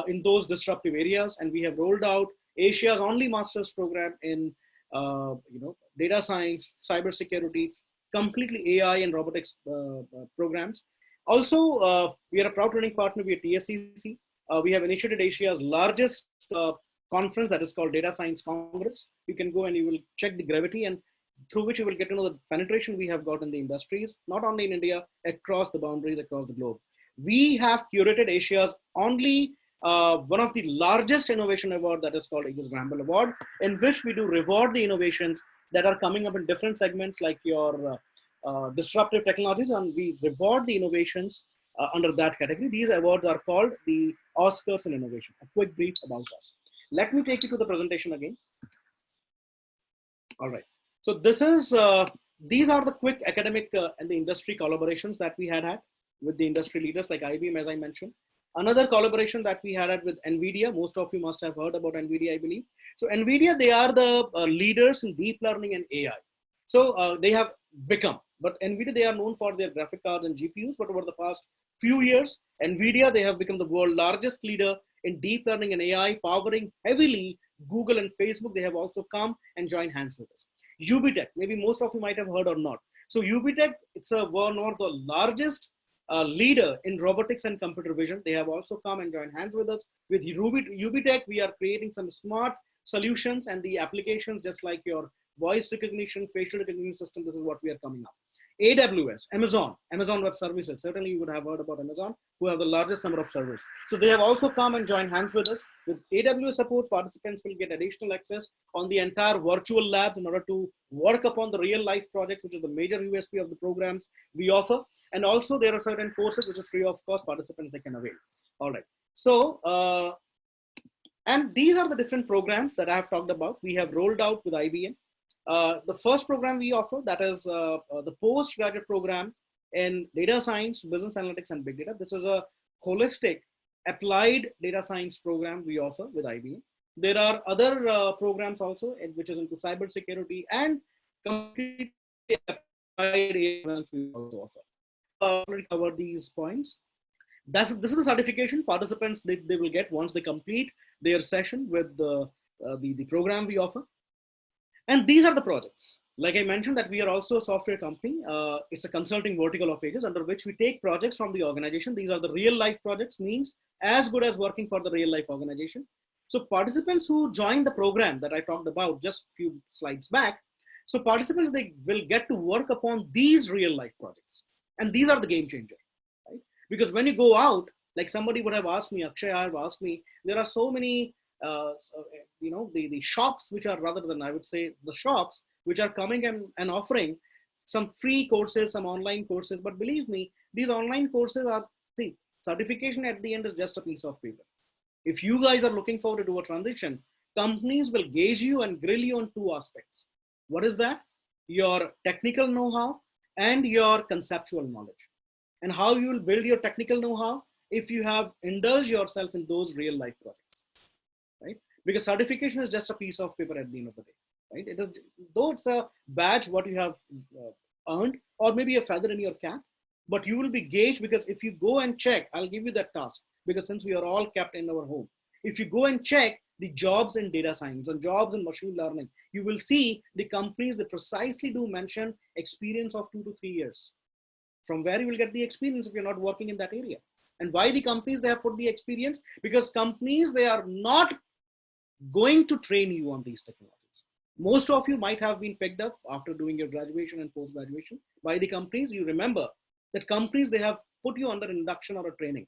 in those disruptive areas. And we have rolled out Asia's only master's program in data science, cybersecurity, completely AI and robotics programs. Also, we are a proud training partner with TSCC. We have initiated Asia's largest conference that is called Data Science Congress. You can go and you will check the gravity, and through which you will get to know the penetration we have got in the industries, not only in India, across the boundaries, across the globe. We have curated Asia's only one of the largest innovation award that is called Aegis Gramble Award, in which we do reward the innovations that are coming up in different segments like your disruptive technologies, and we reward the innovations under that category. These awards are called the Oscars in Innovation. A quick brief about us. Let me take you to the presentation again. All right. So this is, these are the quick academic and the industry collaborations that we had with the industry leaders like IBM, as I mentioned. Another collaboration that we had with NVIDIA. Most of you must have heard about NVIDIA, I believe. So NVIDIA, they are the leaders in deep learning and AI. So they have become, but NVIDIA, they are known for their graphic cards and GPUs, but over the past few years, NVIDIA, they have become the world's largest leader in deep learning and AI, powering heavily Google and Facebook. They have also come and joined hands with us. UBTech, maybe most of you might have heard or not. So UBTech, it's one of the largest leader in robotics and computer vision. They have also come and joined hands with us. With UBTech, we are creating some smart solutions and the applications just like your voice recognition, facial recognition system. This is what we are coming up. AWS, Amazon Web Services. Certainly you would have heard about Amazon, who have the largest number of servers. So they have also come and joined hands with us. With AWS support, participants will get additional access on the entire virtual labs in order to work upon the real life projects, which is the major USP of the programs we offer. And also there are certain courses which is free of cost, participants they can avail. All right. So And these are the different programs that I have talked about. We have rolled out with IBM. The first program we offer, that is the postgraduate program in data science, business analytics, and big data. This is a holistic applied data science program we offer with IBM. There are other programs also, which is into cybersecurity and completely applied AI we also offer. Already covered these points. This is the certification participants they will get once they complete their session with the program we offer. And these are the projects. Like I mentioned that we are also a software company. It's a consulting vertical of Aegis under which we take projects from the organization. These are the real life projects, means as good as working for the real life organization. So participants who join the program that I talked about just a few slides back, so participants, they will get to work upon these real life projects. And these are the game changer, right? Because when you go out, like somebody would have asked me, Akshay, I have asked me, there are so many, the shops which are, rather than I would say the shops, which are coming and offering some free courses, some online courses. But believe me, these online courses are, see, certification at the end is just a piece of paper. If you guys are looking forward to do a transition, companies will gauge you and grill you on two aspects. What is that? Your technical know-how and your conceptual knowledge. And how you will build your technical know-how if you have indulged yourself in those real life projects, right? Because certification is just a piece of paper at the end of the day, right? It is, though it's a badge what you have earned, or maybe a feather in your cap, but you will be gauged, because if you go and check, I'll give you that task, because since we are all kept in our home, if you go and check the jobs in data science and jobs in machine learning, you will see the companies that precisely do mention experience of 2 to 3 years. From where you will get the experience if you're not working in that area? And why the companies they have put the experience? Because companies, they are not going to train you on these technologies. Most of you might have been picked up after doing your graduation and post-graduation by the companies. You remember that companies, they have put you under induction or a training.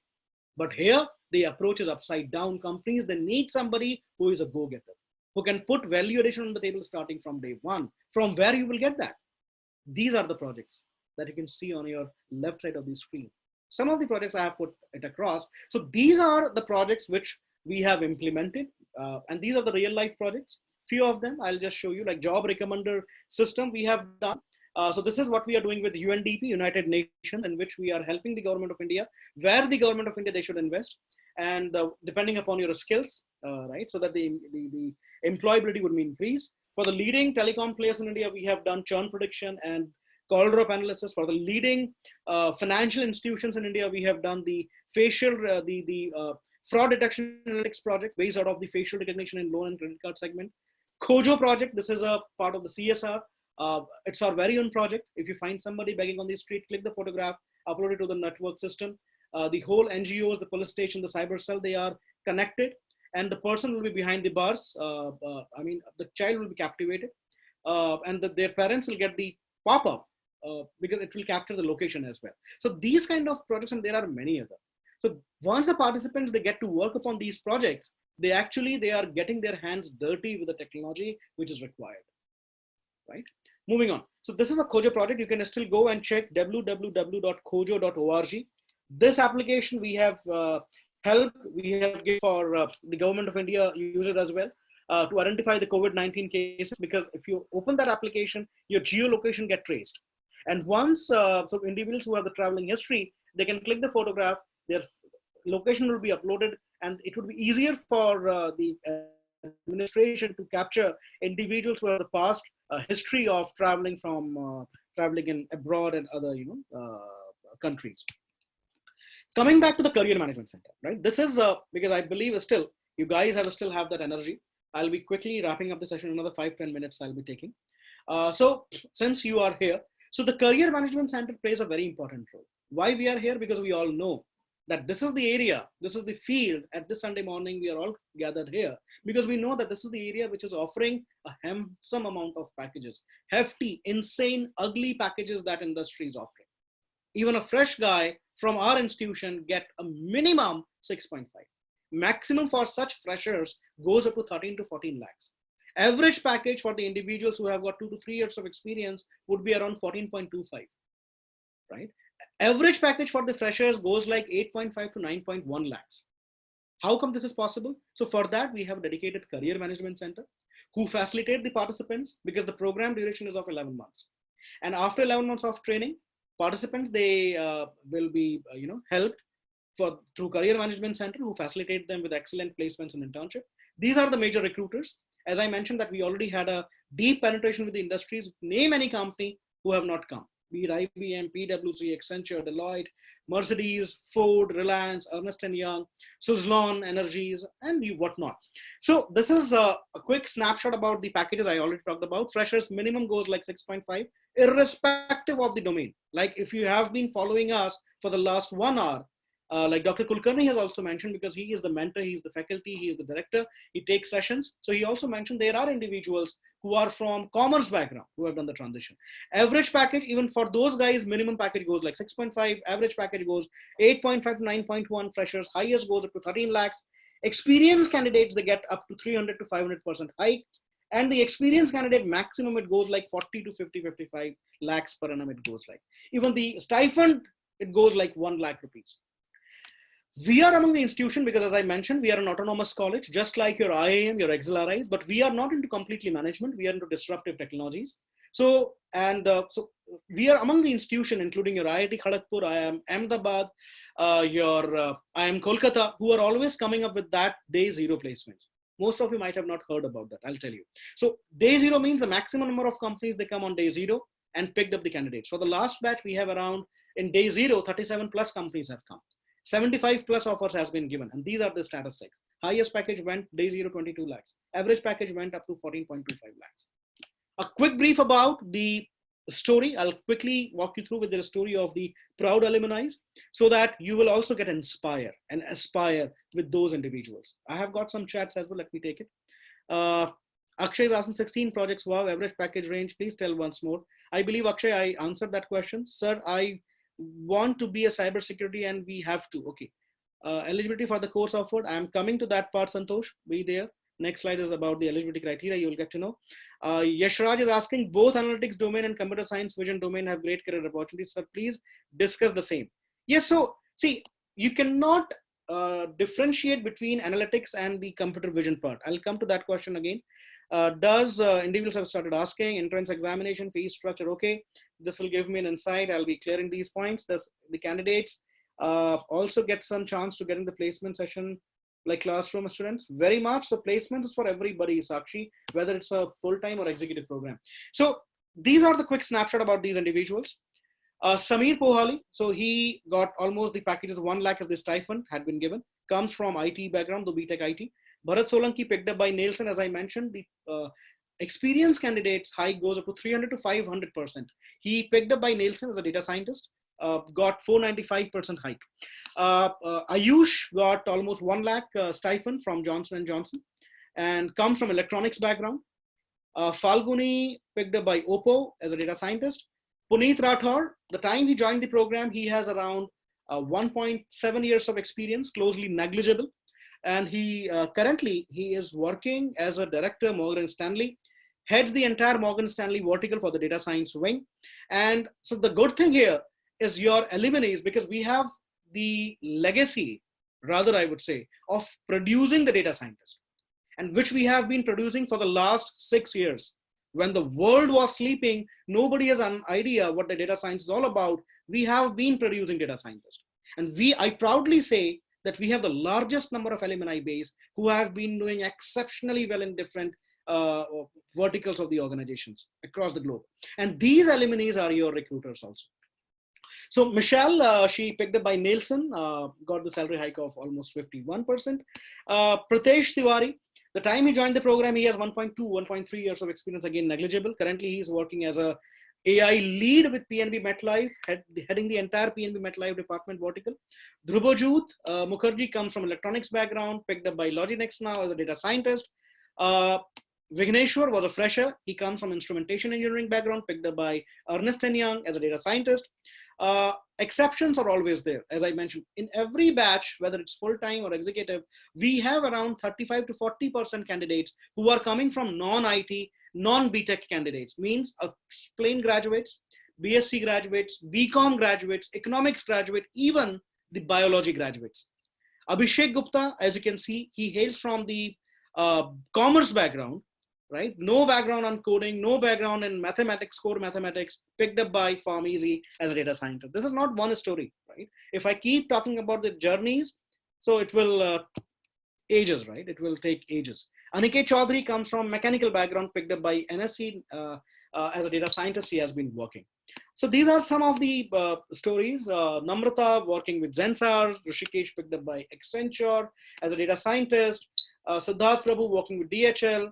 But here, the approach is upside down. Companies, they need somebody who is a go-getter, who can put value addition on the table starting from day one. From where you will get that? These are the projects that you can see on your left side of the screen. Some of the projects I have put it across. So these are the projects which we have implemented. And these are the real life projects. Few of them, I'll just show you, like job recommender system we have done. So this is what we are doing with UNDP, United Nations, in which we are helping the government of India, where the government of India, they should invest. And depending upon your skills, right, so that the employability would be increased. For the leading telecom players in India, we have done churn prediction and call drop analysis. For the leading financial institutions in India, we have done the facial, fraud detection analytics project based out of the facial recognition in loan and credit card segment. Kojo project, this is a part of the CSR. It's our very own project. If you find somebody begging on the street, click the photograph, upload it to the network system. The whole NGOs, the police station, the cyber cell, they are connected, and the person will be behind the bars. The child will be captivated, and their parents will get the pop-up because it will capture the location as well. So these kind of projects, and there are many other. So once the participants, they get to work upon these projects, they are getting their hands dirty with the technology which is required, right? Moving on. So this is a Kojo project. You can still go and check www.kojo.org. This application we have we have given for the government of India users as well to identify the COVID-19 cases, because if you open that application, your geolocation get traced. And once, so individuals who have the traveling history, they can click the photograph, their location will be uploaded, and it would be easier for the administration to capture individuals who have the past history of traveling traveling in abroad and other countries. Coming back to the career management center, right? This is because I believe still you guys still have that energy. I'll be quickly wrapping up the session. Another 5-10 minutes I'll be taking. So since you are here, so the career management center plays a very important role. Why we are here? Because we all know that this is the area, this is the field. At this Sunday morning, we are all gathered here because we know that this is the area which is offering a handsome amount of packages, hefty, insane, ugly packages that industry is offering. Even a fresh guy from our institution get a minimum 6.5. Maximum for such freshers goes up to 13 to 14 lakhs. Average package for the individuals who have got 2 to 3 years of experience would be around 14.25, right? Average package for the freshers goes like 8.5 to 9.1 lakhs. How come this is possible? So for that, we have a dedicated career management center who facilitate the participants because the program duration is of 11 months. And after 11 months of training, participants, they will be, helped through career management center who facilitate them with excellent placements and internship. These are the major recruiters. As I mentioned that we already had a deep penetration with the industries. Name any company who have not come, be it IBM, PwC, Accenture, Deloitte, Mercedes, Ford, Reliance, Ernst & Young, Suzlon, Energies, and whatnot. So this is a quick snapshot about the packages I already talked about. Freshers minimum goes like 6.5, irrespective of the domain. Like if you have been following us for the last 1 hour, like Dr. Kulkarni has also mentioned, because he is the mentor, he is the faculty, he is the director, he takes sessions. So he also mentioned there are individuals who are from commerce background who have done the transition. Average package, even for those guys, minimum package goes like 6.5, average package goes 8.5 to 9.1, freshers, highest goes up to 13 lakhs. Experienced candidates, they get up to 300 to 500% hike. And the experienced candidate maximum, it goes like 40 to 50, 55 lakhs per annum it goes like. Even the stipend, it goes like 1 lakh rupees. We are among the institution because, as I mentioned, we are an autonomous college, just like your IIM, your XLRIs, but we are not into completely management. We are into disruptive technologies. So we are among the institution, including your IIT Kharagpur, IIM Ahmedabad, IIM Kolkata, who are always coming up with that day zero placements. Most of you might have not heard about that, I'll tell you. So day zero means the maximum number of companies, they come on day zero and picked up the candidates. For the last batch, we have around, in day zero, 37 plus companies have come. 75 plus offers has been given, and these are the statistics. Highest package went day zero, 22 lakhs. Average package went up to 14.25 lakhs. A quick brief about the story. I'll quickly walk you through with the story of the proud alumni so that you will also get inspired and aspire with those individuals. I have got some chats as well. Let me take it. Akshay is asking 16 projects. Wow, average package range. Please tell once more. I believe, Akshay, I answered that question. Sir, I want to be a cybersecurity and we have to. Okay. Eligibility for the course offered. I'm coming to that part, Santosh. Be there. Next slide is about the eligibility criteria. You will get to know. Yashraj is asking, both analytics domain and computer science vision domain have great career opportunities. Sir, please discuss the same. Yes. So see, you cannot differentiate between analytics and the computer vision part. I'll come to that question again. Individuals have started asking entrance examination fee structure. Okay, this will give me an insight. I'll be clearing these points. The candidates also get some chance to get in the placement session like classroom students. Very much the placement is for everybody, Sakshi, whether it's a full-time or executive program. So these are the quick snapshot about these individuals. Samir Pohali, so he got almost the packages 1 lakh as the stipend had been given, comes from IT background, the BTech IT. Bharat Solanki picked up by Nielsen, as I mentioned, the experienced candidates hike goes up to 300 to 500%. He picked up by Nielsen as a data scientist, got 495% hike. Ayush got almost 1 lakh stipend from Johnson & Johnson and comes from electronics background. Falguni picked up by Oppo as a data scientist. Puneet Rathor, the time he joined the program, he has around 1.7 years of experience, closely negligible. And he currently, he is working as a director, Morgan Stanley, heads the entire Morgan Stanley vertical for the data science wing. And so the good thing here is your alumni, because we have the legacy, rather I would say, of producing the data scientist, and which we have been producing for the last 6 years. When the world was sleeping, nobody has an idea what the data science is all about. We have been producing data scientists. And I proudly say that we have the largest number of alumni base who have been doing exceptionally well in different verticals of the organizations across the globe. And these alumni are your recruiters also. So Michelle, she picked up by Nielsen, got the salary hike of almost 51%. Pratesh Tiwari, the time he joined the program, he has 1.2, 1.3 years of experience, again negligible. Currently, he's working as a AI lead with PNB MetLife, heading the entire PNB MetLife department vertical. Dhrubajot Mukherjee comes from electronics background, picked up by Loginex now as a data scientist. Vigneshwar was a fresher. He comes from instrumentation engineering background, picked up by Ernst & Young as a data scientist. Exceptions are always there. As I mentioned, in every batch, whether it's full-time or executive, we have around 35 to 40% candidates who are coming from non-IT, non-BTech candidates, means plain graduates, BSc graduates, BCom graduates, economics graduate, even the biology graduates. Abhishek Gupta, as you can see, he hails from the commerce background, right? No background on coding, no background in mathematics, core mathematics, picked up by PharmEasy as a data scientist. This is not one story, right? If I keep talking about the journeys, so it will ages, right? It will take ages. Aniket Chaudhary comes from mechanical background, picked up by NSC as a data scientist. He has been working. So these are some of the stories. Namrata working with Zensar, Rishikesh picked up by Accenture as a data scientist, Siddharth Prabhu working with DHL.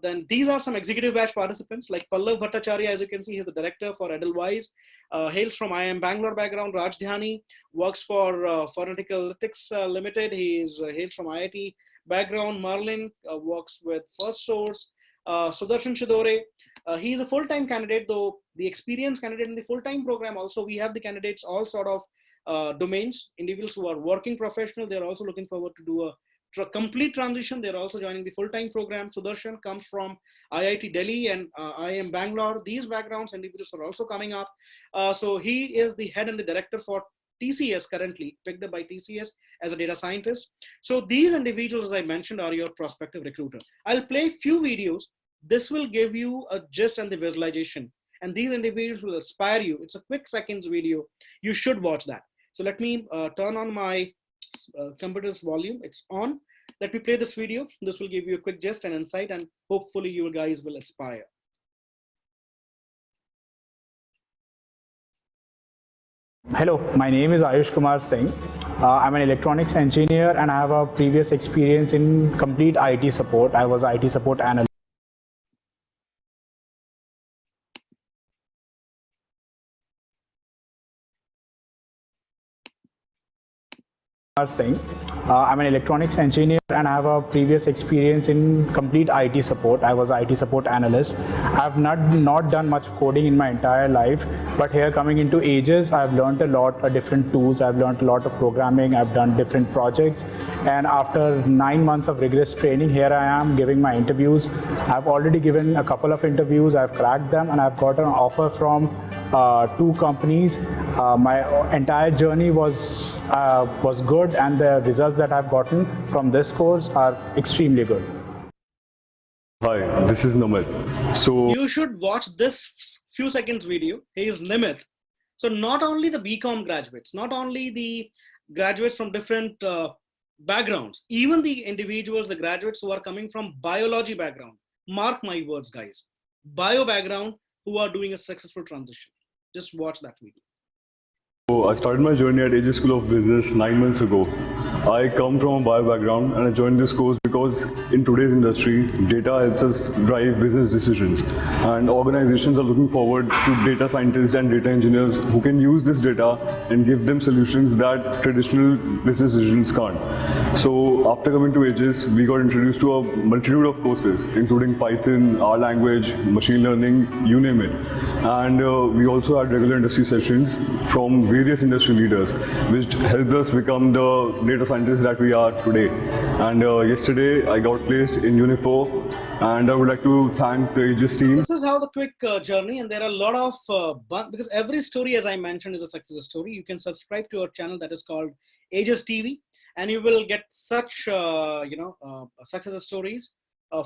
Then these are some executive batch participants like Pallav Bhattacharya, as you can see, he's the director for Edelweiss, hails from IIM Bangalore background. Raj Dhyani works for Analytics Limited. He hails from IIT background. Marlin works with First Source. Sudarshan Shidore, he is a full-time candidate, though the experienced candidate in the full-time program. Also, we have the candidates all sort of domains, individuals who are working professional. They're also looking forward to do a complete transition. They're also joining the full-time program. Sudarshan comes from IIT Delhi and IIM Bangalore. These backgrounds, individuals are also coming up. So he is the head and the director for TCS currently, picked up by TCS as a data scientist. So these individuals, as I mentioned, are your prospective recruiter. I'll play few videos. This will give you a gist and the visualization. And these individuals will inspire you. It's a quick seconds video. You should watch that. So let me turn on my computer's volume. It's on. Let me play this video. This will give you a quick gist and insight, and hopefully you guys will aspire. Hello, my name is Ayush Kumar Singh. I'm an electronics engineer and I have a previous experience in complete IT support. I was an IT support analyst. Singh. I'm an electronics engineer and I have a previous experience in complete IT support. I was an IT support analyst. I've not done much coding in my entire life, but here coming into Aegis, I've learned a lot of different tools. I've learned a lot of programming. I've done different projects. And after 9 months of rigorous training, here I am giving my interviews. I've already given a couple of interviews. I've cracked them and I've got an offer from 2 companies. My entire journey was good, and the results that I've gotten from this course are extremely good. Hi, this is Namit. So you should watch this few seconds video. He is Nimit. So not only the BCom graduates, not only the graduates from different backgrounds, even the individuals, the graduates who are coming from biology background, mark my words, guys, bio background, who are doing a successful transition. Just watch that video. I started my journey at Aegis School of Business 9 months ago. I come from a bio background and I joined this course because in today's industry, data helps us drive business decisions, and organizations are looking forward to data scientists and data engineers who can use this data and give them solutions that traditional business decisions can't. So after coming to Aegis, we got introduced to a multitude of courses, including Python, R language, machine learning, you name it. And we also had regular industry sessions from various industry leaders, which helped us become the data scientists that we are today. And yesterday I got placed in Unifor, and I would like to thank the Aegis team. This is how the quick journey, and there are a lot of, because every story, as I mentioned, is a success story. You can subscribe to our channel that is called Aegis TV, and you will get such, success stories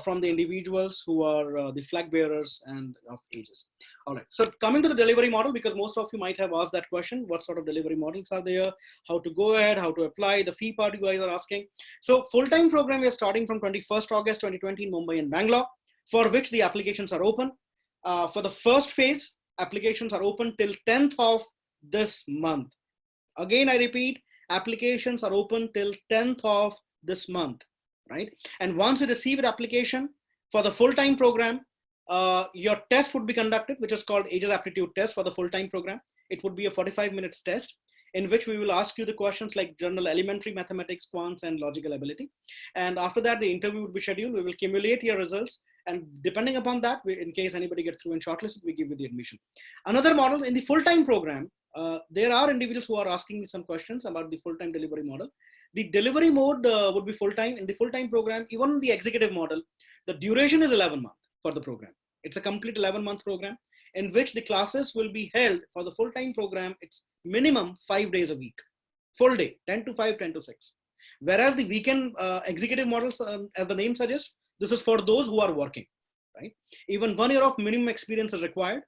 from the individuals who are the flag bearers and of Aegis. All right, so coming to the delivery model, because most of you might have asked that question, what sort of delivery models are there, how to go ahead, how to apply, the fee part you guys are asking. So full-time program, we are starting from 21st August 2020 in Mumbai and Bangalore, for which the applications are open. For the first phase, applications are open till 10th of this month. Again, I repeat, applications are open till 10th of this month. Right? And once we receive an application for the full-time program, your test would be conducted, which is called Aegis Aptitude Test for the full-time program. It would be a 45 minutes test in which we will ask you the questions like general elementary mathematics, quants, and logical ability. And after that, the interview would be scheduled. We will accumulate your results. And depending upon that, in case anybody gets through and shortlisted, we give you the admission. Another model in the full-time program, there are individuals who are asking me some questions about the full-time delivery model. The delivery mode would be full-time. In the full-time program, even the executive model, the duration is 11 months for the program. It's a complete 11-month program in which the classes will be held for the full-time program. It's minimum 5 days a week. full day, 10 to 5, 10 to 6. Whereas the weekend executive models, as the name suggests, this is for those who are working, right? Even 1 year of minimum experience is required.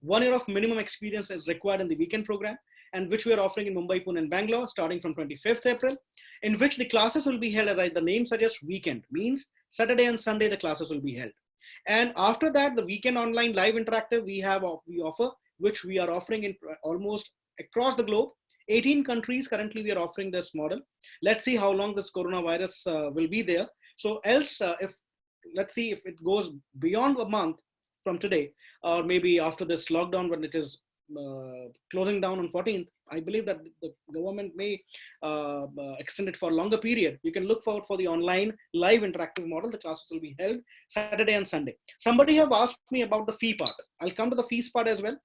1 year of minimum experience is required in the weekend program, and which we are offering in Mumbai, Pune, and Bangalore starting from 25th April, in which the classes will be held, as the name suggests, weekend, means Saturday and Sunday the classes will be held. And after that, the weekend online live interactive we offer, which we are offering in almost across the globe. 18 countries currently we are offering this model. Let's see how long this coronavirus will be there. So else, let's see if it goes beyond a month from today, or maybe after this lockdown when it is closing down on 14th, I believe that the government may extend it for a longer period. You can look forward for the online live interactive model. The classes will be held Saturday and Sunday. Somebody have asked me about the fee part. I'll come to the fees part as well.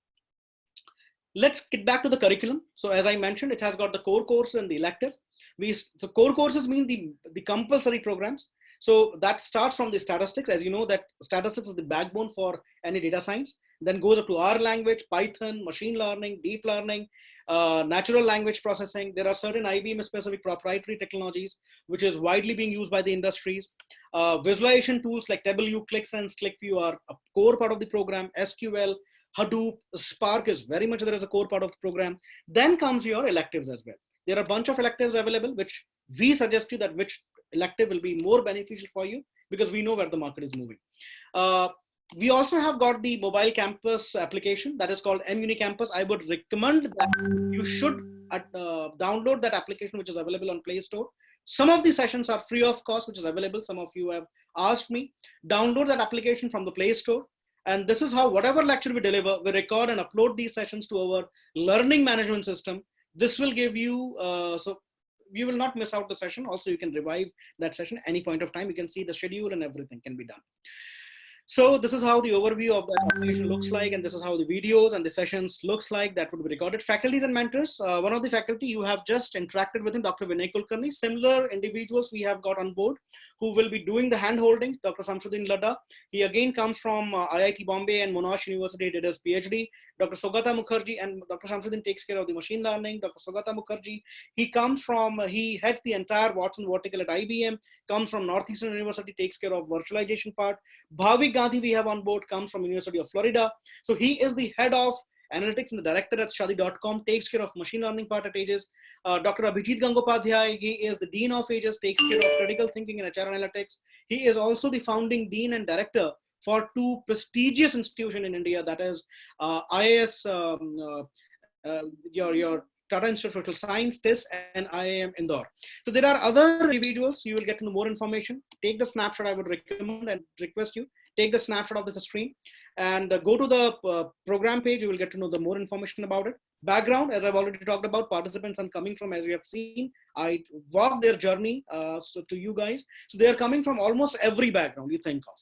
Let's get back to the curriculum. So as I mentioned, it has got the core course and the elective. The core courses mean the compulsory programs. So that starts from the statistics. As you know, that statistics is the backbone for any data science. Then goes up to R language, Python, machine learning, deep learning, natural language processing. There are certain IBM specific proprietary technologies, which is widely being used by the industries. Visualization tools like TableView, ClickSense, ClickView are a core part of the program. SQL, Hadoop, Spark is very much there as a core part of the program. Then comes your electives as well. There are a bunch of electives available, which we suggest you that which elective will be more beneficial for you, because we know where the market is moving. We also have got the mobile campus application that is called MUniCampus. I would recommend that you should download that application, which is available on Play Store. Some of the sessions are free of cost, which is available. Some of you have asked me. Download that application from the Play Store. And this is how whatever lecture we deliver, we record and upload these sessions to our learning management system. This will give you, so you will not miss out the session. Also, you can revive that session any point of time. You can see the schedule and everything can be done. So this is how the overview of the application looks like, and this is how the videos and the sessions looks like that would be recorded. Faculties and mentors, one of the faculty you have just interacted with him, Dr. Vinay Kulkarni. Similar individuals we have got on board who will be doing the hand holding. Dr. Samshuddin Ladda, he again comes from IIT Bombay and Monash University, did his PhD. Dr. Sugata Mukherjee, and Dr. Samshuddin takes care of the machine learning. Dr. Sugata Mukherjee, he heads the entire Watson vertical at IBM, comes from Northeastern University, takes care of virtualization part. Bhavik Gandhi we have on board, comes from University of Florida. So he is the head of analytics and the director at Shadi.com, takes care of machine learning part at Aegis. Dr. Abhijit Gangopadhyay, he is the dean of Aegis, takes care of critical thinking and HR analytics. He is also the founding dean and director for two prestigious institutions in India, that is IIS, your Tata Institute of Social Science, TIS, and IIM Indore. So there are other individuals. You will get to know more information. Take the snapshot. I would recommend and request you take the snapshot of this screen and go to the program page. You will get to know the more information about it. Background, as I've already talked about, participants are coming from, as you have seen, I walked their journey to you guys. So they are coming from almost every background you think of.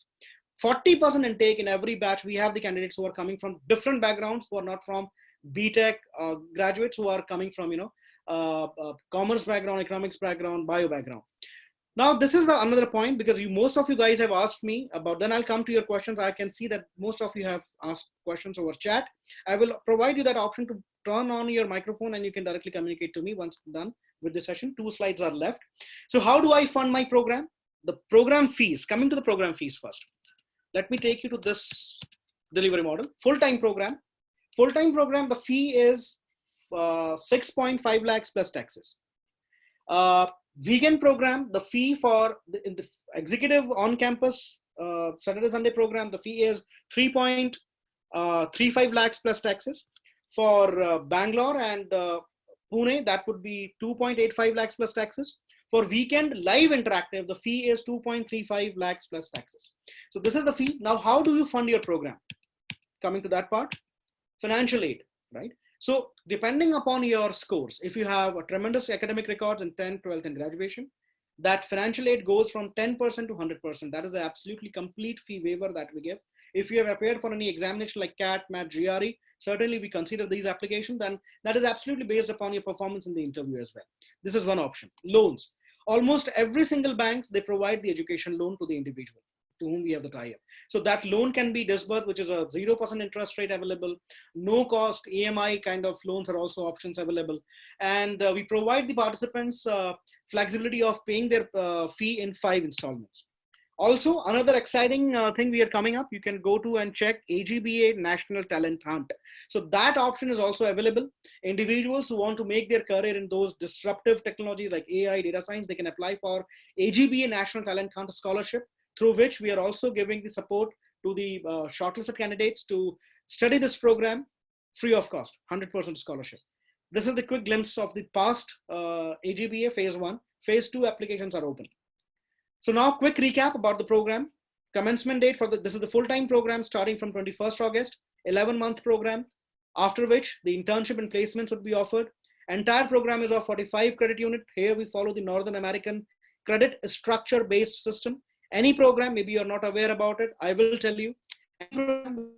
40% intake in every batch. We have the candidates who are coming from different backgrounds, who are not from BTech graduates, who are coming from, commerce background, economics background, bio background. Now, this is another point, because most of you guys have asked me about, then I'll come to your questions. I can see that most of you have asked questions over chat. I will provide you that option to turn on your microphone and you can directly communicate to me once done with the session. 2 slides are left. So how do I fund my program? The program fees, coming to the program fees first. Let me take you to this delivery model. Full-time program. Full-time program, the fee is 6.5 lakhs plus taxes. Weekend program, the fee for in the executive on-campus Saturday Sunday program, the fee is 3.35 lakhs plus taxes. For Bangalore and Pune, that would be 2.85 lakhs plus taxes. For weekend live interactive, the fee is 2.35 lakhs plus taxes. So this is the fee. Now, how do you fund your program? Coming to that part, financial aid, right? So depending upon your scores, if you have a tremendous academic records in 10th, 12th and graduation, that financial aid goes from 10% to 100%. That is the absolutely complete fee waiver that we give. If you have appeared for any examination like CAT, MAT, GRE, certainly we consider these applications, and that is absolutely based upon your performance in the interview as well. This is one option. Loans. Almost every single bank, they provide the education loan to the individual. to whom we have the tie-up. So that loan can be disbursed, which is a 0% interest rate available, no cost EMI kind of loans are also options available. And we provide the participants flexibility of paying their fee in 5 installments. Also, another exciting thing we are coming up, you can go to and check AGBA National Talent Hunt. So that option is also available. Individuals who want to make their career in those disruptive technologies like AI, data science, they can apply for AGBA National Talent Hunt scholarship, through which we are also giving the support to the shortlisted candidates to study this program free of cost, 100% scholarship. This is the quick glimpse of the past AGBA phase 1. Phase 2 applications are open. So now quick recap about the program. Commencement date for this is the full-time program starting from 21st August, 11-month program, after which the internship and placements would be offered. Entire program is of 45 credit unit. Here we follow the Northern American credit structure-based system. Any program, maybe you're not aware about it, I will tell you. Any program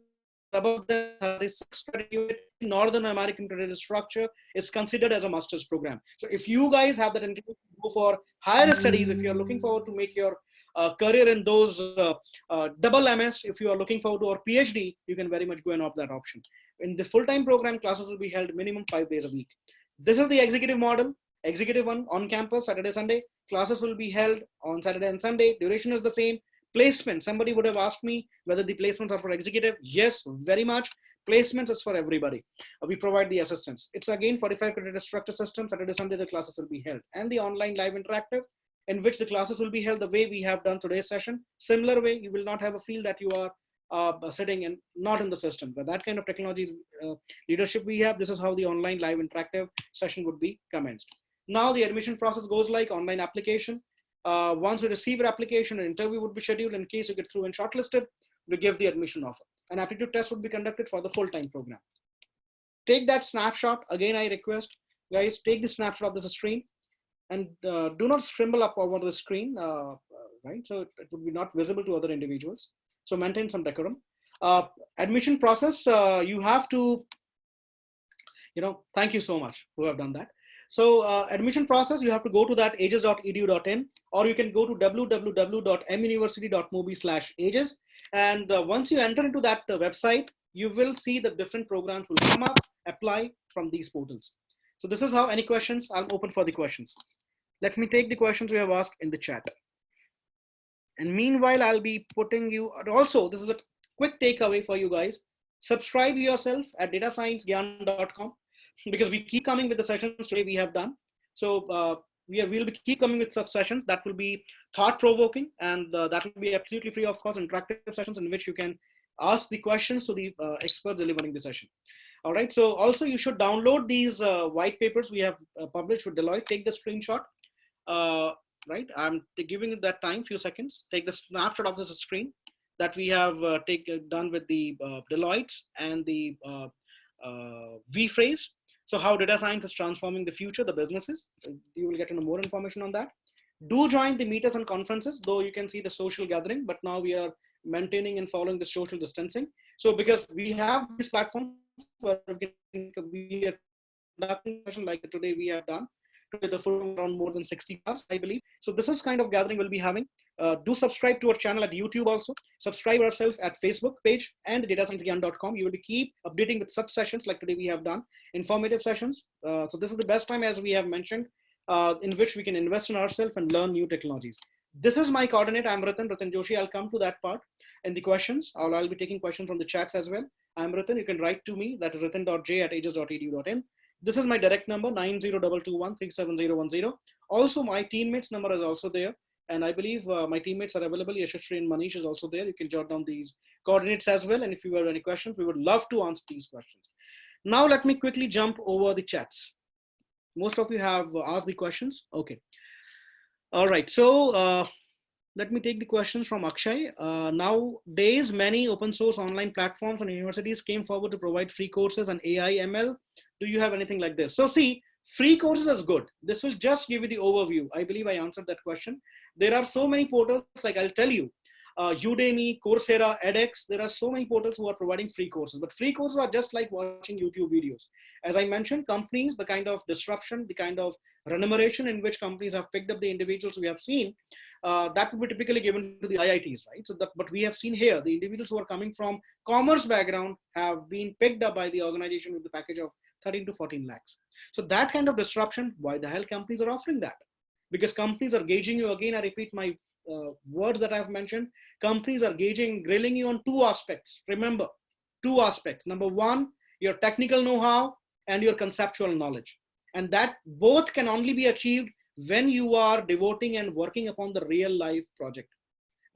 above the 36 credit unit Northern American credit structure is considered as a master's program. So if you guys have that intention to go for higher studies, if you're looking forward to make your career in those double MS, if you are looking forward to or PhD, you can very much go and opt that option. In the full-time program, classes will be held minimum 5 days a week. This is the executive model. Executive one on campus, Saturday, Sunday. Classes will be held on Saturday and Sunday. Duration is the same. Placement, somebody would have asked me whether the placements are for executive. Yes, very much. Placements is for everybody. We provide the assistance. It's again 45 credit structure system. Saturday, Sunday, the classes will be held. And the online live interactive, in which the classes will be held the way we have done today's session. Similar way, you will not have a feel that you are sitting and not in the system. But that kind of technology leadership we have, this is how the online live interactive session would be commenced. Now the admission process goes like online application. Once we receive your application, an interview would be scheduled. In case you get through and shortlisted, we give the admission offer. An aptitude test would be conducted for the full-time program. Take that snapshot. Again, I request guys, take the snapshot of this screen and do not scribble up over the screen, right? So it would be not visible to other individuals. So maintain some decorum. Admission process, you have to, thank you so much who have done that. So admission process, you have to go to that aegis.edu.in, or you can go to www.muniversity.mobi/aegis. And once you enter into that website, you will see the different programs will come up, apply from these portals. So this is how. Any questions? I'm open for the questions. Let me take the questions we have asked in the chat. And meanwhile, I'll be putting you, also, this is a quick takeaway for you guys. Subscribe yourself at datasciencegyan.com, because we keep coming with the sessions today we have done. So we'll be keep coming with such sessions that will be thought-provoking, and that will be absolutely free of cost, interactive sessions in which you can ask the questions to the experts delivering the session. All right, so also you should download these white papers we have published with Deloitte. Take the screenshot, right? I'm giving it that time, few seconds. Take the snapshot of this screen that we have done with the Deloitte and the V-phrase. So how data science is transforming the future, the businesses. You will get into more information on that. Do join the meetups and conferences, though you can see the social gathering, but now we are maintaining and following the social distancing. So because we have this platform where we are conducting session like today we have done, with the full around more than 60 plus, I believe. So this is kind of gathering we'll be having. Do subscribe to our channel at YouTube also. Subscribe ourselves at Facebook page and datasciencegyan.com. You will be keep updating with such sessions like today we have done, informative sessions. So this is the best time, as we have mentioned, in which we can invest in ourselves and learn new technologies. This is my coordinate. I'm Ratan Joshi. I'll come to that part in the questions. I'll be taking questions from the chats as well. I'm Ratan. You can write to me. That is ratan.j@aegis.edu.in. This is my direct number, 9022137010. Also, my teammates number is also there. And I believe my teammates are available. Yashashri and Manish is also there. You can jot down these coordinates as well. And if you have any questions, we would love to answer these questions. Now, let me quickly jump over the chats. Most of you have asked the questions. Okay. All right. So let me take the questions from Akshay. Nowadays, many open source online platforms and universities came forward to provide free courses on AI, ML. Do you have anything like this? So see, free courses is good. This will just give you the overview. I believe I answered that question. There are so many portals, like I'll tell you. Udemy, Coursera, edX. There are so many portals who are providing free courses, but free courses are just like watching YouTube videos. As I mentioned, companies, the kind of disruption, the kind of remuneration in which companies have picked up the individuals we have seen, that would be typically given to the IITs, right? So that, but we have seen here, the individuals who are coming from commerce background have been picked up by the organization with the package of 13 to 14 lakhs. So that kind of disruption, why the hell companies are offering that? Because companies are gauging you. Again, I repeat my words that I've mentioned. Companies are grilling you on two aspects. Remember, two aspects. Number one, your technical know-how and your conceptual knowledge. And that both can only be achieved when you are devoting and working upon the real life project,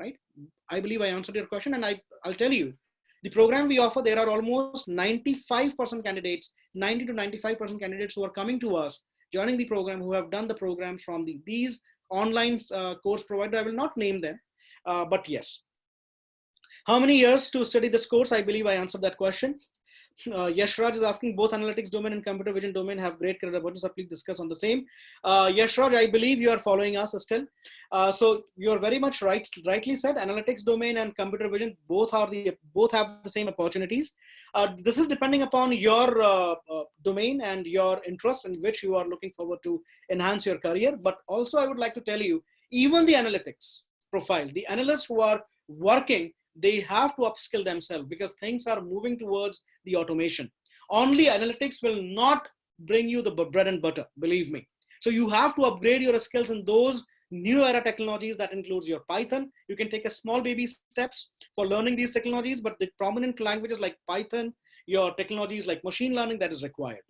right? I believe I answered your question, and I'll tell you, the program we offer, there are almost 95% candidates, 90 to 95% candidates who are coming to us, joining the program, who have done the program from these online course provider. I will not name them, but yes. How many years to study this course? I believe I answered that question. Yashraj is asking, both analytics domain and computer vision domain have great career opportunities. Please discuss on the same. Yashraj, I believe you are following us still. So you're very much rightly said. Analytics domain and computer vision both have the same opportunities. This is depending upon your domain and your interest in which you are looking forward to enhance your career. But also, I would like to tell you, even the analytics profile, the analysts who are working, they have to upskill themselves because things are moving towards the automation. Only analytics will not bring you the bread and butter, believe me. So you have to upgrade your skills in those new era technologies. That includes your Python. You can take a small baby steps for learning these technologies, but the prominent languages like Python, your technologies like machine learning, that is required.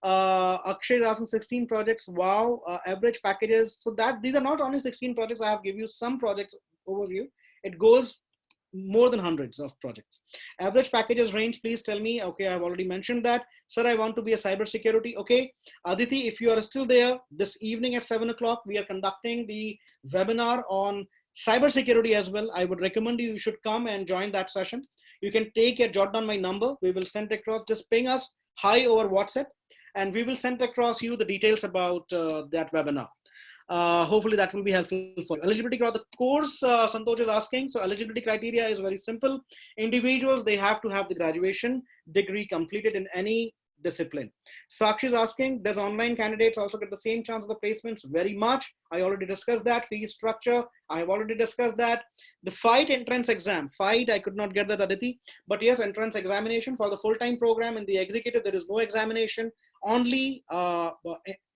Akshay is asking 16 projects. Wow, average packages. So that these are not only 16 projects. I have given you some projects overview. It goes more than hundreds of projects. Average packages range, please tell me. Okay, I've already mentioned that. Sir, I want to be a cybersecurity. Okay, Aditi, if you are still there, this evening at 7 o'clock, we are conducting the webinar on cybersecurity as well. I would recommend you should come and join that session. You can jot down my number. We will send across, just ping us hi over WhatsApp, and we will send across you the details about that webinar. Hopefully that will be helpful for you. Eligibility for the course, Santosh is asking. So eligibility criteria is very simple. Individuals, they have to have the graduation degree completed in any discipline. Sakshi is asking, does online candidates also get the same chance of the placements? Very much. I already discussed that. Fee structure, I have already discussed that. The FIGHT entrance exam, FIGHT, I could not get that, Aditi, but yes, entrance examination for the full-time program. In the executive, there is no examination. Only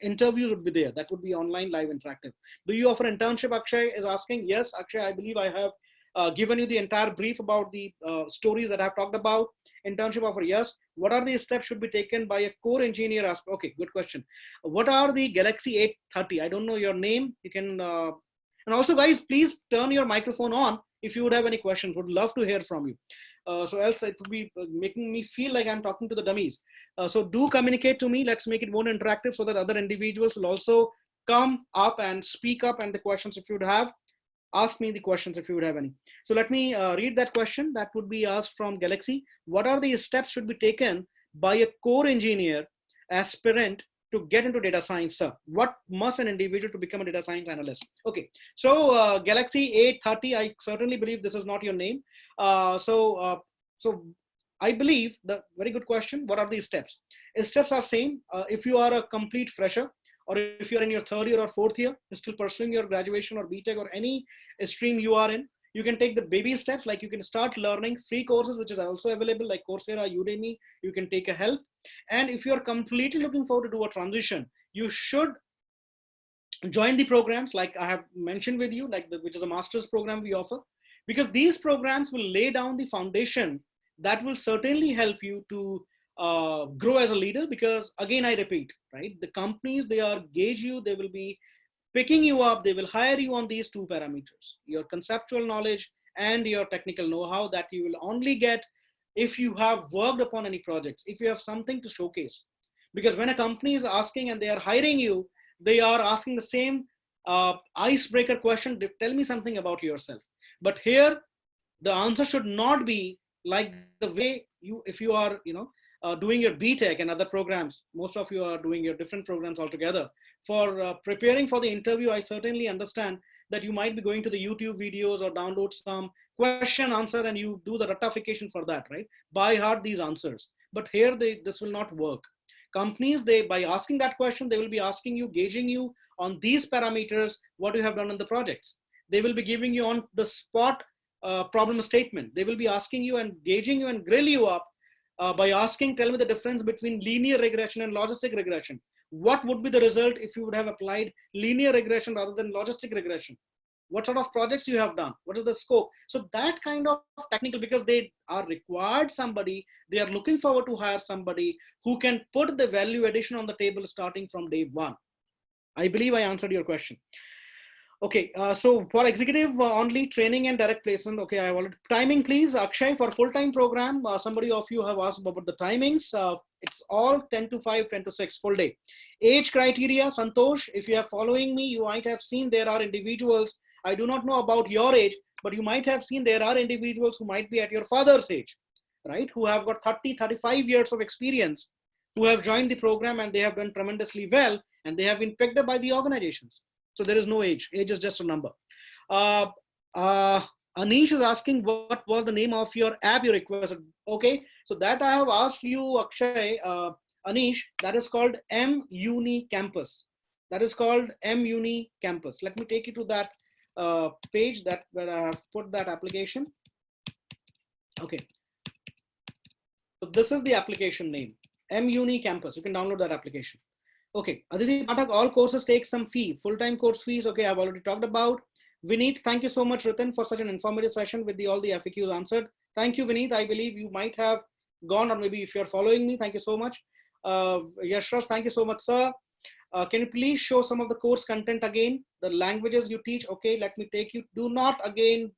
interviews would be there. That would be online, live, interactive. Do you offer internship? Akshay is asking. Yes, Akshay, I believe I have given you the entire brief about the stories that I've talked about. Internship offer, yes. What are the steps should be taken by a core engineer? Okay, good question. What are the Galaxy 830? I don't know your name. You can, and also guys, please turn your microphone on if you would have any questions. Would love to hear from you. So else it would be making me feel like I'm talking to the dummies. So do communicate to me. Let's make it more interactive so that other individuals will also come up and speak up, and the questions, if you would have, ask me the questions if you would have any. So let me read that question that would be asked from Galaxy. What are the steps should be taken by a core engineer aspirant to get into data science, sir? What must an individual to become a data science analyst? Okay, so Galaxy 830, I certainly believe this is not your name. So I believe the very good question. What are these steps? Steps are same. If you are a complete fresher, or if you're in your third year or fourth year, still pursuing your graduation or BTech or any stream you are in, you can take the baby steps. Like you can start learning free courses, which is also available like Coursera, Udemy. You can take a help. And if you're completely looking forward to do a transition, you should join the programs like I have mentioned with you, like which is a master's program we offer, because these programs will lay down the foundation that will certainly help you to grow as a leader. Because again, I repeat, right? The companies, they are gauge you, they will be picking you up, they will hire you on these two parameters, your conceptual knowledge and your technical know-how, that you will only get if you have worked upon any projects, if you have something to showcase. Because when a company is asking and they are hiring you, they are asking the same icebreaker question, tell me something about yourself. But here, the answer should not be like the way you, if you are, doing your BTech and other programs, most of you are doing your different programs altogether. For preparing for the interview, I certainly understand that you might be going to the YouTube videos or download some question answer and you do the ratification for that, right? By heart these answers. But here this will not work. Companies, by asking that question, they will be asking you, gauging you on these parameters, what you have done in the projects. They will be giving you on the spot problem statement. They will be asking you and gauging you and grill you up by asking, tell me the difference between linear regression and logistic regression. What would be the result if you would have applied linear regression rather than logistic regression? What sort of projects you have done? What is the scope? So that kind of technical, because they are required somebody, they are looking forward to hire somebody who can put the value addition on the table starting from day one. I believe I answered your question. Okay, so for executive only training and direct placement, okay, I already timing, please, Akshay, for full-time program. Somebody of you have asked about the timings. It's all 10 to 5, 10 to 6, full day. Age criteria, Santosh, if you are following me, you might have seen there are individuals. I do not know about your age, but you might have seen there are individuals who might be at your father's age, right? Who have got 30, 35 years of experience, who have joined the program and they have done tremendously well, and they have been picked up by the organizations. So there is no age. Age is just a number. Anish is asking what was the name of your app you requested. Okay, so that I have asked you, Akshay, Anish, that is called M-Uni Campus. That is called M-Uni Campus. Let me take you to that page where I have put that application. Okay. So this is the application name, M-Uni Campus. You can download that application. Okay, Aditi Pathak, all courses take some fee, full-time course fees. Okay, I've already talked about. Vineet, thank you so much, Ritin, for such an informative session with all the FAQs answered. Thank you, Vineet. I believe you might have gone, or maybe if you're following me, thank you so much. Yashras, thank you so much, sir. Can you please show some of the course content again? The languages you teach. Okay, let me take you. Do not again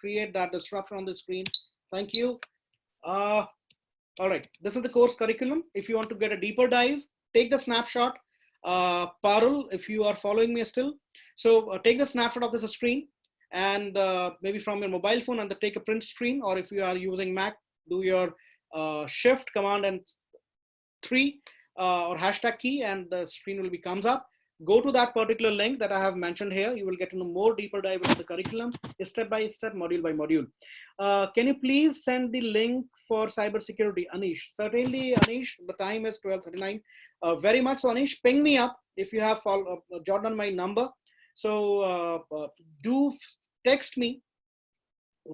create that disruption on the screen. Thank you. All right, this is the course curriculum. If you want to get a deeper dive, take the snapshot. Parul, if you are following me still. So take the snapshot of this screen and maybe from your mobile phone and take a print screen, or if you are using Mac, do your shift command and 3 or hashtag key and the screen will be comes up. Go to that particular link that I have mentioned here. You will get to know more deeper dive into the curriculum, step by step, module by module. Can you please send the link for cybersecurity, Anish? Certainly, Anish, the time is 12:39. Very much so, Anish, ping me up if you have jotted down my number. So do text me,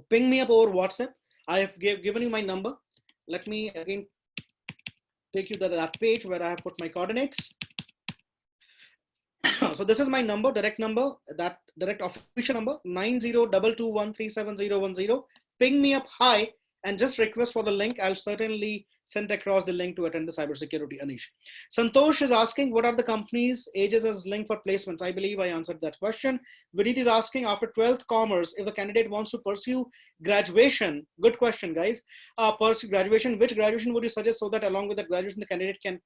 ping me up over WhatsApp. I have given you my number. Let me again take you to that page where I have put my coordinates. So this is my number, direct number, that direct official number, 9022137010. Ping me up high and just request for the link. I'll certainly send across the link to attend the cybersecurity, Anish. Santosh is asking, what are the companies' Aegis as link for placements? I believe I answered that question. Vineet is asking, after 12th commerce, if the candidate wants to pursue graduation, good question, guys. Pursue graduation, which graduation would you suggest so that along with the graduation, the candidate can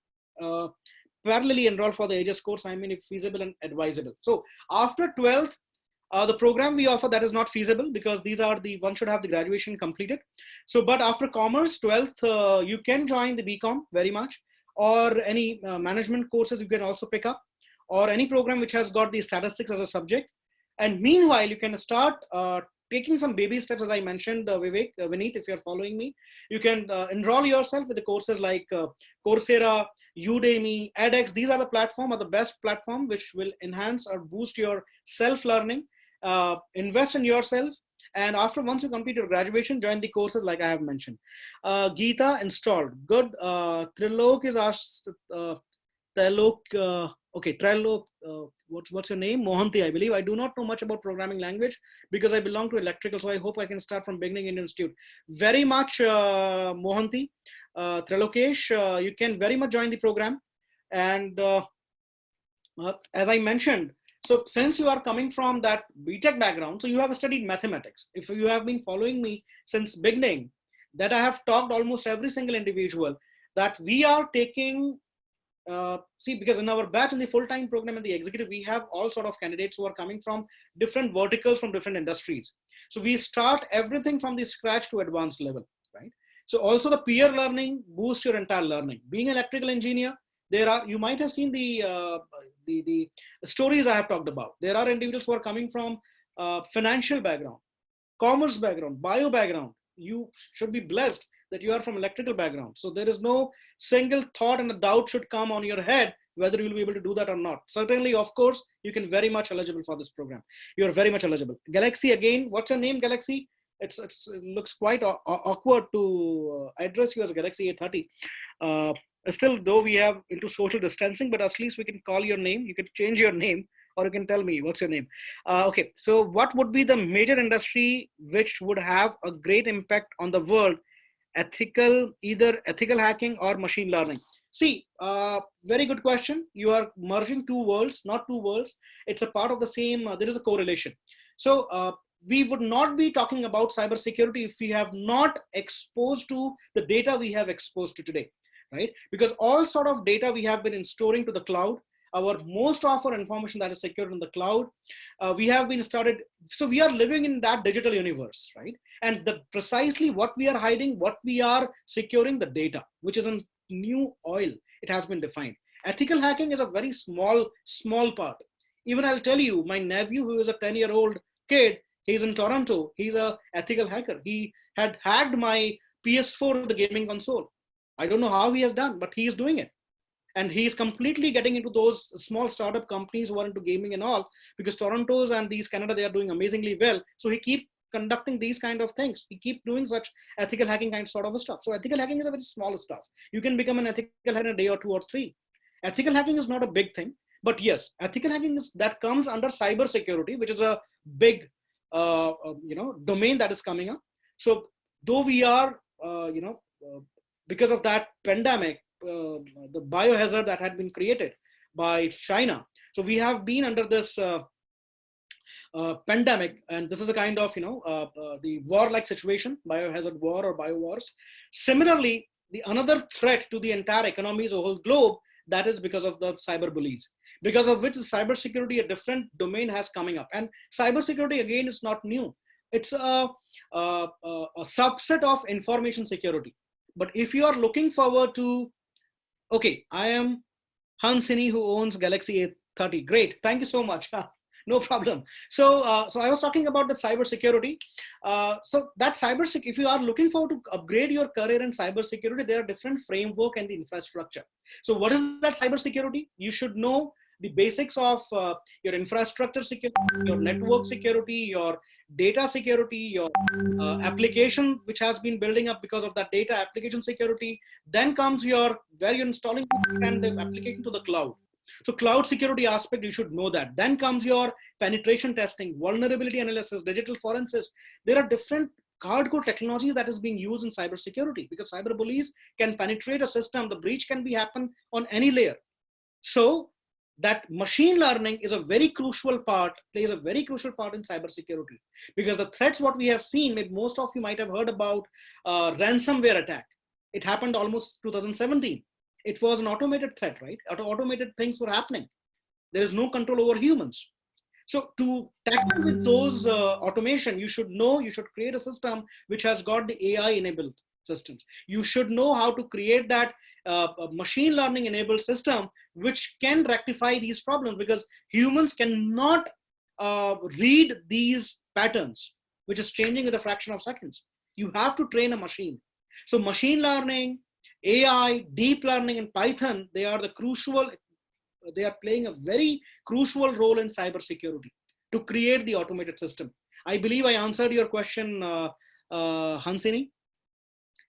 parallelly enroll for the Aegis course, I mean, if feasible and advisable. So after 12th, the program we offer that is not feasible because these are one should have the graduation completed. So, but after commerce 12th, you can join the BCom very much, or any management courses you can also pick up, or any program which has got the statistics as a subject. And meanwhile, you can start taking some baby steps, as I mentioned, Vineet, if you're following me. You can enroll yourself with the courses like Coursera, Udemy, edX. These are the best platform which will enhance or boost your self-learning. Invest in yourself, and once you complete your graduation, join the courses like I have mentioned. Geeta installed, good. Trilok is asked, okay, Trilok, what's your name? Mohanty, I believe. I do not know much about programming language because I belong to electrical, so I hope I can start from beginning Indian Institute. Very much, Mohanty. Trilokesh, you can very much join the program. And as I mentioned, so since you are coming from that BTech background, so you have studied mathematics. If you have been following me since beginning, that I have talked almost every single individual that we are taking, see, because in our batch in the full-time program and the executive, we have all sort of candidates who are coming from different verticals from different industries. So we start everything from the scratch to advanced level, right? So also the peer learning boosts your entire learning. Being an electrical engineer, you might have seen the stories I have talked about. There are individuals who are coming from financial background, commerce background, bio background. You should be blessed that you are from electrical background. So there is no single thought and a doubt should come on your head whether you will be able to do that or not. Certainly, of course, you can very much eligible for this program. You are very much eligible. Galaxy again, what's your name, Galaxy? It looks quite awkward to address you as Galaxy A30. Still, though we have into social distancing, but at least we can call your name. You can change your name, or you can tell me what's your name. Okay, so what would be the major industry which would have a great impact on the world? Either ethical hacking or machine learning. See, very good question. You are merging two worlds, not two worlds. It's a part of the same, there is a correlation. So we would not be talking about cybersecurity if we have not exposed to the data we have exposed to today, right? Because all sort of data we have been storing to the cloud. Most of our information that is secured in the cloud, we have been started. So we are living in that digital universe, right? And precisely what we are hiding, what we are securing, the data, which is in new oil. It has been defined. Ethical hacking is a very small part. Even I'll tell you, my nephew, who is a 10-year-old kid, he's in Toronto. He's a ethical hacker. He had hacked my PS4, the gaming console. I don't know how he has done, but he is doing it. And he's completely getting into those small startup companies who are into gaming and all, because Toronto's and these Canada, they are doing amazingly well. So he keep conducting these kind of things. He keep doing such ethical hacking kind of sort of stuff. So ethical hacking is a very small stuff. You can become an ethical hacker in a day or 2 or 3. Ethical hacking is not a big thing, but yes, ethical hacking is that comes under cyber security, which is a big, domain that is coming up. So though we are, because of that pandemic, the biohazard that had been created by China. So we have been under this pandemic, and this is a kind of, the war-like situation, biohazard war or biowars. Similarly, the another threat to the entire economies of the whole globe, that is because of the cyber bullies, because of which cybersecurity, a different domain has coming up. And cybersecurity, again, is not new. It's a subset of information security. But if you are looking forward to, okay, I am Hansini, who owns Galaxy A30. Great, thank you so much. No problem. So I was talking about the cybersecurity. So that if you are looking forward to upgrade your career in cybersecurity, there are different framework and the infrastructure. So what is that cybersecurity? You should know the basics of your infrastructure security, your network security, your data security, your application which has been building up because of that data, application security. Then comes your where you're installing and the application to the cloud. So cloud security aspect, you should know that. Then comes your penetration testing, vulnerability analysis, digital forensics. There are different hardcore technologies that is being used in cybersecurity, because cyber bullies can penetrate a system. The breach can be happen on any layer. So that machine learning is a very crucial part, plays a very crucial part in cybersecurity, because the threats what we have seen, maybe most of you might have heard about ransomware attack. It happened almost 2017. It was an automated threat, right? Automated things were happening. There is no control over humans. So to tackle with those automation, you should create a system which has got the AI enabled systems. You should know how to create that machine learning enabled system which can rectify these problems, because humans cannot read these patterns, which is changing with a fraction of seconds. You have to train a machine. So machine learning, AI, deep learning, and Python, they are playing a very crucial role in cybersecurity to create the automated system. I believe I answered your question, Hansini,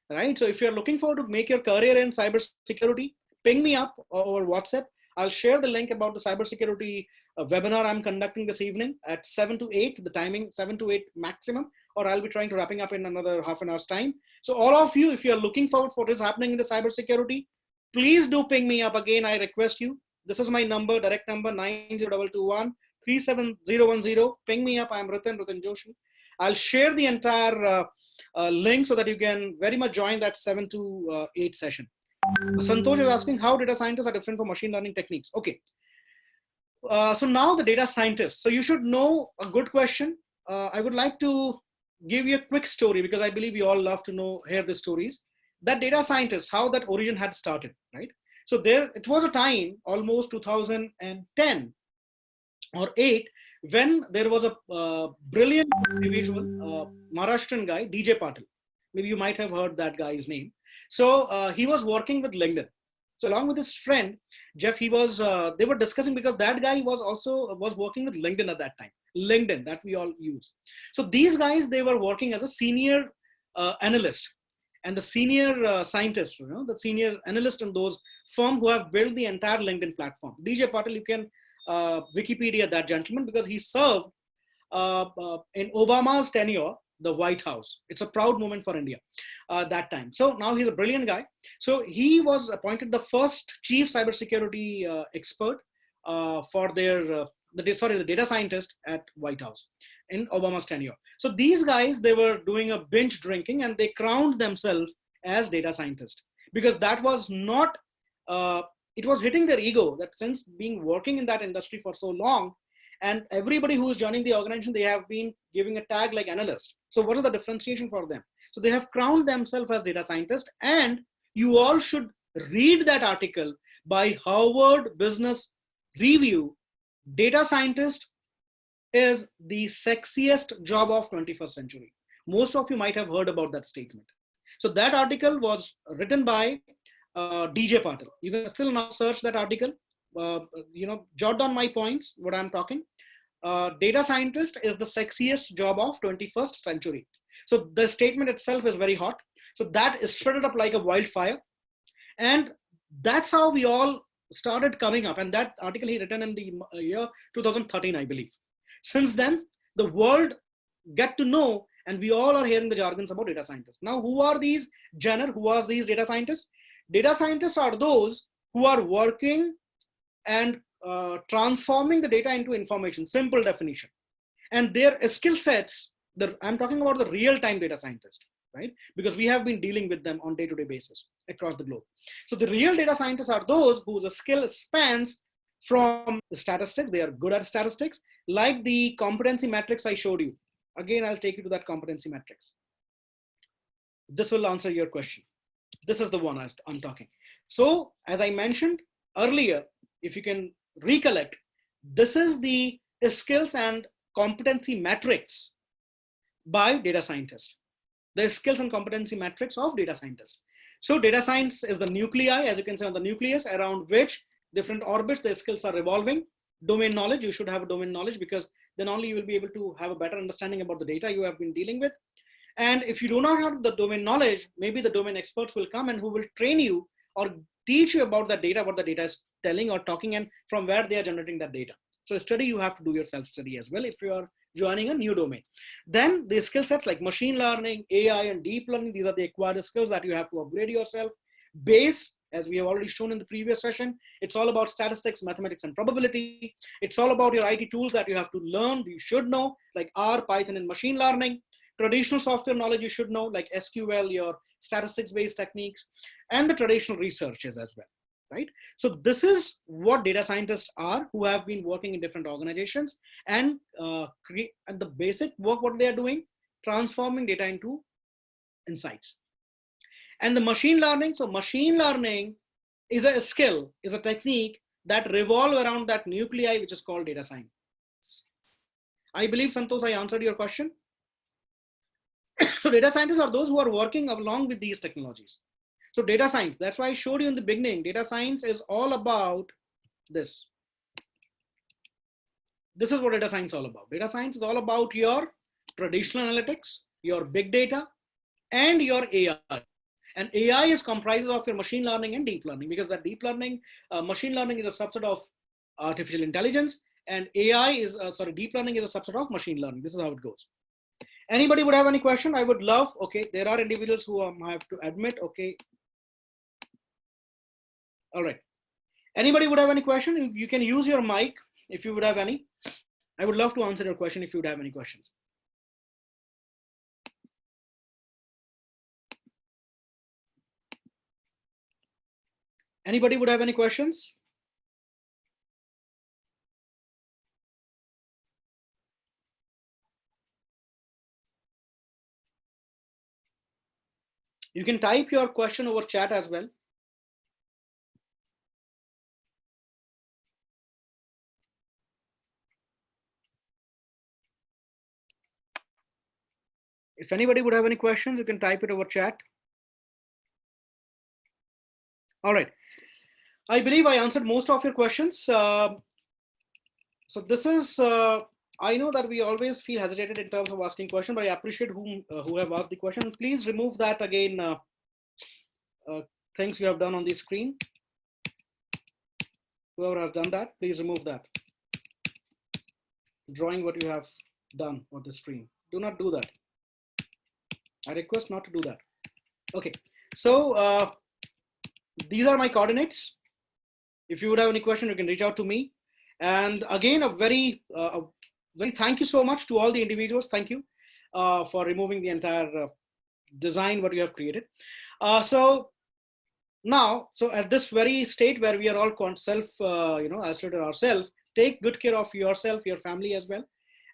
right? So if you're looking forward to make your career in cybersecurity, ping me up over WhatsApp. I'll share the link about the cybersecurity webinar I'm conducting this evening at 7 to 8, the timing 7 to 8 maximum, or I'll be trying to wrapping up in another half an hour's time. So all of you, if you're looking forward for what is happening in the cybersecurity, please do ping me up. Again, I request you. This is my number, direct number 90221-37010. Ping me up. I'm Ritin Joshi. I'll share the entire link so that you can very much join that 7 to 8 session. Santosh is asking how data scientists are different from machine learning techniques. Okay. So now the data scientists. So you should know a good question. I would like to give you a quick story, because I believe you all love to hear the stories. That data scientist, how that origin had started, right? So it was a time, almost 2010 or 8, when there was a brilliant individual, Maharashtrian guy, DJ Patil. Maybe you might have heard that guy's name. So he was working with LinkedIn. So along with his friend Jeff, they were discussing, because that guy was working with LinkedIn at that time. LinkedIn that we all use. So these guys, they were working as a senior analyst and the senior scientist, the senior analyst in those firms who have built the entire LinkedIn platform. DJ Patil, you can Wikipedia that gentleman, because he served in Obama's tenure the White House. It's a proud moment for India that time. So now he's a brilliant guy. So he was appointed the first chief cybersecurity expert for the data scientist at White House in Obama's tenure. So these guys, they were doing a binge drinking and they crowned themselves as data scientists, because that was not, it was hitting their ego that since being working in that industry for so long, and everybody who is joining the organization, they have been giving a tag like analyst. So what is the differentiation for them? So they have crowned themselves as data scientists, and you all should read that article by Harvard Business Review. Data scientist is the sexiest job of 21st century. Most of you might have heard about that statement. So that article was written by DJ Patil. You can still now search that article. Jot down my points, what I'm talking. Data scientist is the sexiest job of 21st century. So the statement itself is very hot. So that is spread up like a wildfire. And that's how we all started coming up. And that article he written in the year 2013, I believe. Since then, the world get to know, and we all are hearing the jargons about data scientists. Now, who are these, Jenner? Who are these data scientists? Data scientists are those who are working and transforming the data into information, simple definition. And their skill sets, I'm talking about the real-time data scientist, right? Because we have been dealing with them on day-to-day basis across the globe. So the real data scientists are those whose skill spans from statistics, they are good at statistics, like the competency matrix I showed you. Again, I'll take you to that competency matrix. This will answer your question. This is the one I'm talking. So as I mentioned earlier, if you can recollect, this is the skills and competency matrix by data scientists. The skills and competency matrix of data scientists. So data science is the nuclei, as you can see on the nucleus, around which different orbits, the skills are revolving. Domain knowledge, you should have a domain knowledge, because then only you will be able to have a better understanding about the data you have been dealing with. And if you do not have the domain knowledge, maybe the domain experts will come and who will train you or teach you about the data, what the data is telling or talking, and from where they are generating that data. So study, you have to do your self-study as well if you are joining a new domain. Then the skill sets like machine learning, AI, and deep learning, these are the acquired skills that you have to upgrade yourself. Base, as we have already shown in the previous session, it's all about statistics, mathematics, and probability. It's all about your IT tools that you have to learn, you should know, like R, Python, and machine learning. Traditional software knowledge you should know, like SQL, your statistics-based techniques, and the traditional researches as well, right? So this is what data scientists are, who have been working in different organizations, and the basic work, what they are doing, transforming data into insights. And the machine learning, so machine learning is a skill, is a technique that revolve around that nuclei, which is called data science. I believe, Santosh, I answered your question. So data scientists are those who are working along with these technologies. So data science, that's why I showed you in the beginning, data science is all about this. This is what data science is all about. Data science is all about your traditional analytics, your big data, and your AI. And AI is comprises of your machine learning and deep learning, because that deep learning, machine learning is a subset of artificial intelligence, and AI is, deep learning is a subset of machine learning. This is how it goes. Anybody would have any question? I would love, okay, there are individuals who I have to admit, okay. All right. Anybody would have any question? You can use your mic if you would have any. I would love to answer your question if you would have any questions. Anybody would have any questions? You can type your question over chat as well. if anybody would have any questions, you can type it over chat. All right. I believe I answered most of your questions. So this is, I know that we always feel hesitated in terms of asking questions, but I appreciate who have asked the question. Please remove that again, things you have done on the screen. Whoever has done that, please remove that. Drawing what you have done on the screen. Do not do that. I request not to do that. Okay, so these are my coordinates. If you would have any question, you can reach out to me. And again, a very thank you so much to all the individuals. Thank you for removing the entire design what you have created. So now, so at this very state where we are all isolated ourselves, take good care of yourself, your family as well.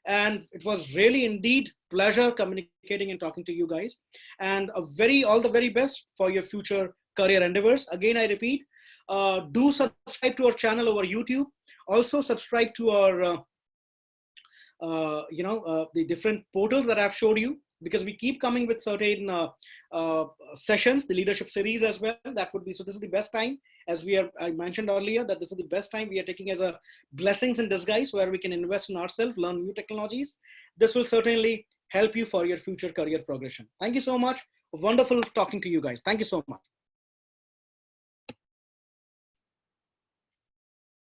And it was really indeed pleasure communicating and talking to you guys. And all the very best for your future career endeavors. Again, I repeat, do subscribe to our channel over YouTube. Also subscribe to our, the different portals that I've showed you, because we keep coming with certain sessions, the leadership series as well. That would be, so this is the best time, as I mentioned earlier, that this is the best time we are taking as a blessings in disguise, where we can invest in ourselves, learn new technologies. This will certainly help you for your future career progression. Thank you so much. Wonderful talking to you guys. Thank you so much.